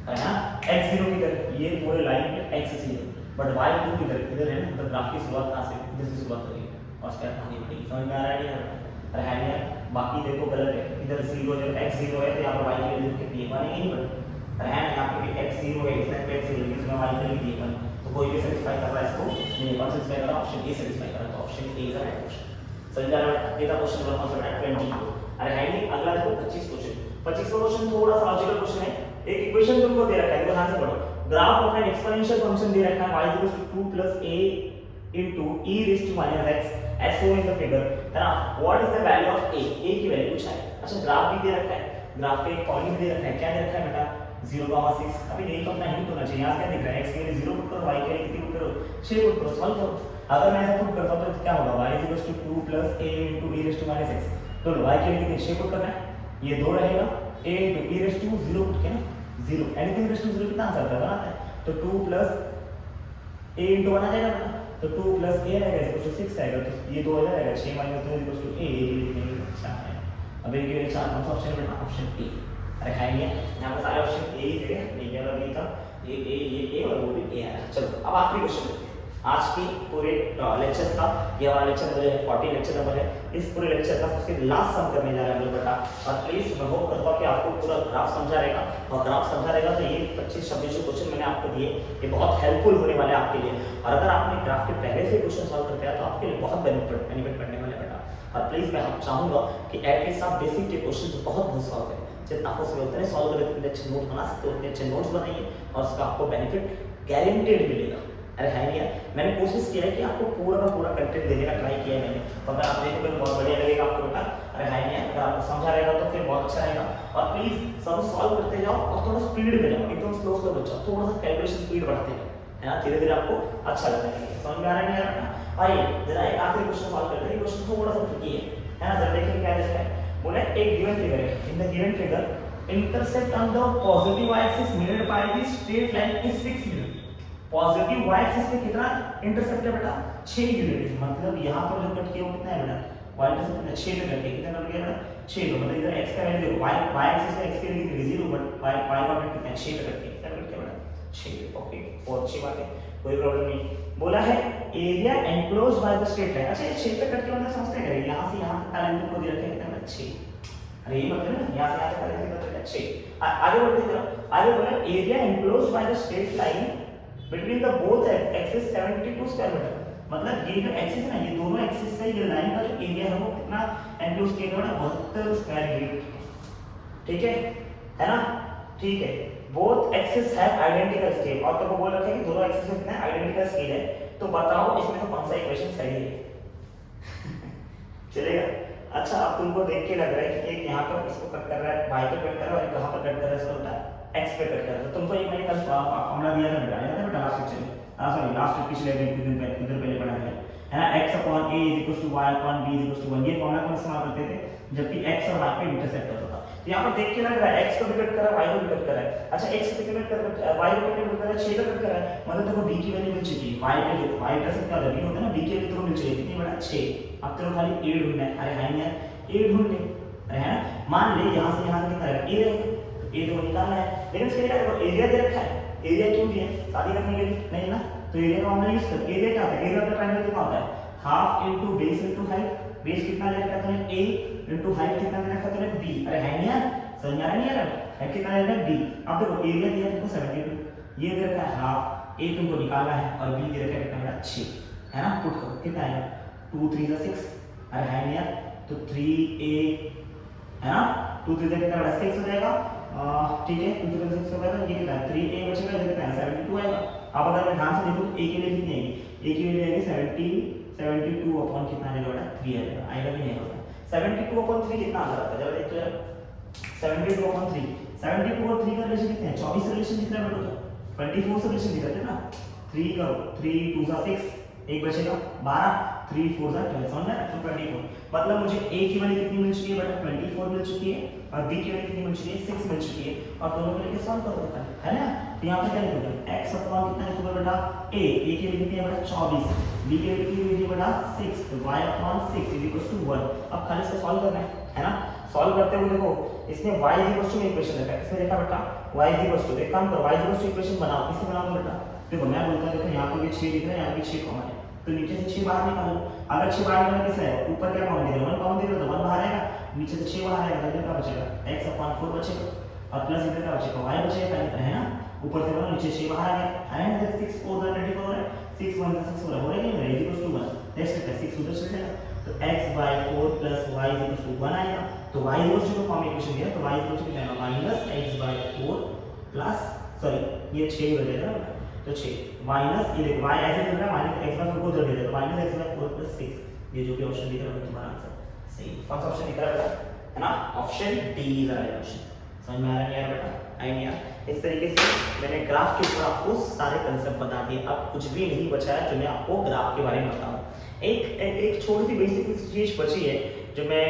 है ना। x 0 किधर, ये पूरे लाइन पे x 0, बट y 2 किधर, इधर है ना, मतलब ग्राफ की शुरुआत कहां से, इधर से शुरुआत होगी और स्टेप आगे बढ़ेगी। समझ में आ रहा है नहीं आ रहा, अरे है नहीं है। बाकी देखो गलत है, इधर 0 जब x 0 है तो यहां पर y की वैल्यू कितनी है 1 है नहीं बट, अरे है यहाँ पे भी x 0 है, इसमें पे x 0 है, इसमें y की वैल्यू दी है 1, तो कोई भी सेटिस्फाई कर रहा है इसको नहीं, कौन सेटिस्फाई कर रहा है, ऑप्शन ए सेटिस्फाई कर रहा है, तो option A is the right option. समझ आ रहा है, ये था क्वेश्चन नंबर कौन सा बेटा 20। अरे है नहीं, अगला देखो 25 क्वेश्चन, 25वां क्वेश्चन थोड़ा सा लॉजिकल क्वेश्चन है। एक इक्वेशन तुमको दे रखा है, देखो ध्यान से पढ़ो, graph of an exponential function दे रखा है y 2 + a into e raised to minus x as shown in the figure, है ना। What is the value of a, a की वैल्यू पूछा है। अच्छा ग्राफ भी दे रखा है, ग्राफ पे एक पॉइंट दे रखा है, क्या दे रखा है बेटा 0,6। अभी नहीं तो अपना हिंट होना चाहिए, यहाँ क्या दिख रहा है x की वैल्यू 0 पुट करो, y की वैल्यू कितनी पुट करो 6 पुट करो, सॉल्व करो। अगर मैं ऐसा पुट करता हूं तो क्या होगा y 2 + a into e raised to minus x, तो y की वैल्यू कितनी 6 पुट करना है, ये 2 रहेगा, a into e raised to 0 put के ना 0, एनीथिंग raised to 0 कितना आंसर आता है, तो 2 + a into 1 आ जाएगा ना, तो 2 + a आएगा 6 आएगा, तो ये 2 हो जाएगा, 6 - 2 = a, ये लिखेंगे 4 है। अब ये के लिए 4 कौन सा ऑप्शन है बेटा, ऑप्शन ए। अरे है नहीं है, यहाँ पे सारे ऑप्शन ए ही थे, नहीं क्या नहीं था, ये और वो भी ए है। चलो अब आखिरी क्वेश्चन देखते हैं आज की पूरे लेक्चर का, ये हमारा लेक्चर नंबर 40 लेक्चर नंबर है। इस पूरे लेक्चर का सबसे लास्ट सम करने जा रहे हैं हम लोग बेटा, और प्लीज मैं होप करता हूँ कि आपको पूरा ग्राफ समझा रहेगा, और ग्राफ समझा रहेगा तो ये 25-26 जो क्वेश्चन मैंने आपको दिए ये बहुत हेल्पफुल होने वाले हैं आपके लिए, और अगर आपने ग्राफ के पहले से क्वेश्चन सॉल्व करते हैं तो आपके लिए बहुत बेनिफिट करने वाले बेटा। और प्लीज मैं चाहूंगा कि एटलीस्ट आप बेसिक के क्वेश्चन तो बहुत सॉल्व करें, जितना पॉसिबल उतने सॉल्व करें, उतने अच्छे नोट बना सकते हो उतने अच्छे नोट्स बनाइए, और उसका आपको बेनिफिट गारंटेड मिलेगा। अरे है नहीं है, मैंने कोशिश किया है कि आपको पूरा का पूरा कंटेंट देने का ट्राई किया है मैंने, तो अगर आप देखोगे तो बहुत बढ़िया लगेगा आपको बेटा। अरे है नहीं है, अगर आपको समझा रहेगा तो फिर बहुत अच्छा रहेगा, और प्लीज सब सॉल्व करते जाओ और थोड़ा स्पीड में जाओ, एकदम स्लो बच्चा थोड़ा सा कैलकुलेशन स्पीड बढ़ाते जाओ, है ना, धीरे धीरे आपको अच्छा लगेगा। समझ में आ रहा है नहीं आ रहा, आइए जरा एक आखिरी क्वेश्चन सॉल्व करते हैं। क्वेश्चन थोड़ा सा ट्रिकी है ना, जरा देखिए क्या लिखा है। बोले एक गिवन फिगर है, in the given figure intercept on the positive y axis made by the straight line is 6 unit. Positive y axis पे कितना इंटरसेप्ट है बेटा 6 यूनिट, मतलब यहां पर जो कट किया वो कितना है बेटा y इंटरसेप्ट कितना 6 पे कट किया, कितना कट किया बेटा 6, तो मतलब इधर x का वैल्यू देखो y एक्सिस पे x की वैल्यू कितनी 0, बट y का वैल्यू कितना 6 पे कट किया, कितना कट किया बेटा 6। ओके बहुत अच्छी बात है, कोई प्रॉब्लम नहीं। बोला है area enclosed by the straight line. अच्छा ये 6 पे कट के मतलब समझते हैं, यहां से यहां तक का लेंथ को दे रखा है कितना 6, अरे ये मतलब ना यहां से यहां तक का लेंथ कितना 6। आगे बढ़ते हैं, आगे बोला area enclosed by the straight line between the both axis 72 square metre, मतलब ये जो एक्सिस है ना, ये दोनों एक्सिस से ये लाइन का जो एरिया है वो कितना एनक्लोज किया गया है 72 स्क्वायर मीटर। ठीक है ना, ठीक है। Both axis have identical scale, और तो वो बोल रखा है कि दोनों एक्सिस में कितना आइडेंटिकल स्केल है, तो बताओ इसमें से कौन सा इक्वेशन सही है चलेगा। अच्छा अब तुमको देख के लग रहा है कि एक यहाँ पर इसको कट कर रहा है, y पे कट कर रहा है, और कहां पर कट कर रहा है, इसको उल्टा x पे कट कर रहा है। तो तुमको ये मैंने कल फॉर्मूला दिया था बेटा, याद है बेटा लास्ट लेक्चर में, सॉरी लास्ट पिछले दिन पहले पढ़ा है ना, x upon a is equal to y upon b is equal to 1, ये फॉर्मूला को इस्तेमाल करते थे जबकि x और y पे इंटरसेक्ट होता था। तो यहाँ पर देख के लग रहा है x को भी कट कर रहा है, y को भी कट कर रहा है। अच्छा x को भी कट कर रहा है, y को भी कट कर रहा है, 6 का कट कर रहा है, मतलब देखो b की वैल्यू मिल चुकी है, y पे जो y इंटरसेप्ट का वैल्यू होता है ना, b की वैल्यू तो मिल चुकी है, कितनी बड़ा 6। अब तेरे खाली a ढूंढना है। अरे हां यार a ढूंढ ले, अरे है ना, मान ले यहाँ से यहाँ तक कितना है a रहेगा, तो a तो निकालना है, लेकिन इसके लिए देखो एरिया दे रखा है, एरिया क्यों दिया है, शादी करने के लिए नहीं ना, तो एरिया का फॉर्मूला यूज कर। एरिया क्या होता है, एरिया का ट्रायंगल कितना होता है, half into base into height. Base कितना ले रखा है तूने a इनटू हाइट कितना ले रखा है तूने b। अरे है नहीं यार, समझ आ रहा नहीं यार, हाइट कितना ले रखा है b। अब देखो एरिया दिया तुमको 72, ये दे रखा है हाफ, a तुमको निकालना है, और b दे रखा है कितना बड़ा 6, है ना, पुट करो कितना आएगा 2 3 6। अरे है नहीं यार, तो 3a है ना, 2 3 कितना बड़ा 6 हो जाएगा, ठीक है, 2 3 6 हो जाएगा, ये कितना है 3a बचेगा, ये कितना है 72 आएगा। अब अगर मैं ध्यान से देखूं a के लिए कितनी आएगी, a की वैल्यू आएगी 72 अपॉन कितना आएगा बेटा 3 आएगा, आएगा भी नहीं होगा 72 अपॉन 3 कितना आंसर आता है, जरा देखो यार 72 अपॉन 3, 72 और 3 का रिलेशन कितना है, 24 से रिलेशन दिख रहा है बेटा, 24 से रिलेशन दिख रहा है ना, 3 करो 3 2 सा 6, एक बचेगा 12, 3 4 सा 12, समझ रहे हैं, तो 24, मतलब मुझे a की वैल्यू कितनी मिल चुकी है बेटा 24 मिल चुकी है, और b की वैल्यू कितनी मिल चुकी है 6 मिल चुकी है, और दोनों को लेके सॉल्व करो बेटा, है ना। तो यहाँ पे क्या लिखोगे x अपॉन कितना लिखोगे बेटा a की वैल्यू कितनी है बेटा 24, b की वैल्यू कितनी है बेटा 6, तो y upon 6 is equal to 1। अब खाली इसको सॉल्व करना है ना, सॉल्व करते हुए देखो इसमें y is equal to equation रखा है, इसमें देखा बेटा y इज इक्वल टू, एक काम करो y is equal to equation बनाओ, किससे बनाओगे बेटा, देखो मैं बोलता हूं देखो यहाँ पे भी 6 दिख रहा है, यहाँ पे 6 कॉमन है, तो नीचे से 6 बाहर निकालो, अगर 6 बाहर निकालना कैसे है, ऊपर क्या कॉमन दिख रहा है 1 कॉमन दिख रहा है, तो 1 बाहर आएगा, नीचे से 6 बाहर आएगा, तो क्या बचेगा x अपॉन 4 बचेगा, और प्लस इधर क्या बचेगा y बचेगा पहले, है ना, ऊपर से बोलो नीचे 6 बाहर आ गया, है ना, 6 4 24 है, 6 1 6 हो रहा है कि नहीं, इज इक्वल टू 1, नेक्स्ट है 6 उधर चल जाएगा, तो x/4 + y is equal to 1 आएगा, तो y is equal to form equation दिया, तो y इज इक्वल टू क्या आएगा माइनस x/4 प्लस सॉरी ये 6 हो जाएगा, तो 6 माइनस ये देखो y ऐसे चल रहा है, माइनस x/4 को उधर दे दे, तो माइनस x/4 + 6, ये जो भी ऑप्शन दिख रहा है तुम्हारा आंसर सही, कौन सा ऑप्शन दिख रहा है बेटा, है ना, option D is the right option. समझ में आ रहा है यार बेटा, आई नहीं यार, इस तरीके से मैंने ग्राफ के ऊपर आपको सारे कंसेप्ट बता दिए, अब कुछ भी नहीं बचा है जो मैं आपको ग्राफ के बारे में बताऊं। एक छोटी सी बेसिक चीज बची है जो मैं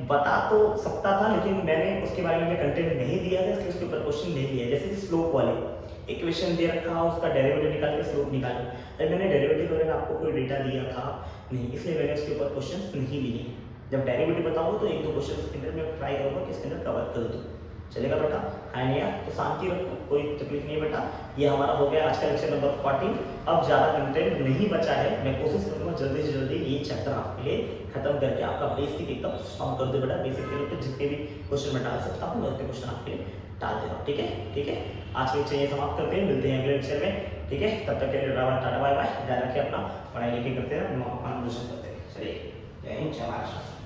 बता तो सकता था, लेकिन मैंने उसके बारे में कंटेंट नहीं दिया था, इसलिए उसके ऊपर क्वेश्चन नहीं दिया, जैसे कि स्लोप वाले इक्वेशन दे रखा हो, उसका डेरिवेटिव निकाल के स्लोप निकालो, अरे मैंने डेरिवेटिव वगैरह आपको कोई डेटा दिया था नहीं, इसलिए मैंने उसके ऊपर क्वेश्चंस नहीं लिए। जब डेरिवेटिव बताऊंगा तो एक दो क्वेश्चन उसके अंदर मैं ट्राई करूंगा कि इसके अंदर कवर कर दूं, चलेगा बेटा, है नहीं यार, तो शांति रखो, कोई तकलीफ नहीं बेटा। ये हमारा हो गया आज का लेक्चर नंबर 14, अब ज़्यादा कंटेंट नहीं बचा है, मैं कोशिश करूंगा जल्दी से जल्दी ये चैप्टर आपके लिए खत्म करके आपका बेसिक एकदम स्ट्रॉन्ग कर दो बेटा, बेसिक के ऊपर जितने भी क्वेश्चन मैं डाल सकता हूँ उतने क्वेश्चन आपके लिए डाल दे रहा हूँ, ठीक है, ठीक है। आज के लेक्चर ये समाप्त करते हैं, मिलते हैं अगले लेक्चर में, ठीक है, तब तक के लिए टाटा बाय बाय, ध्यान रखिए अपना, पढ़ाई लिखाई करते हैं, अपना काम करते हैं, चलिए, जय हिंद जय महाराष्ट्र।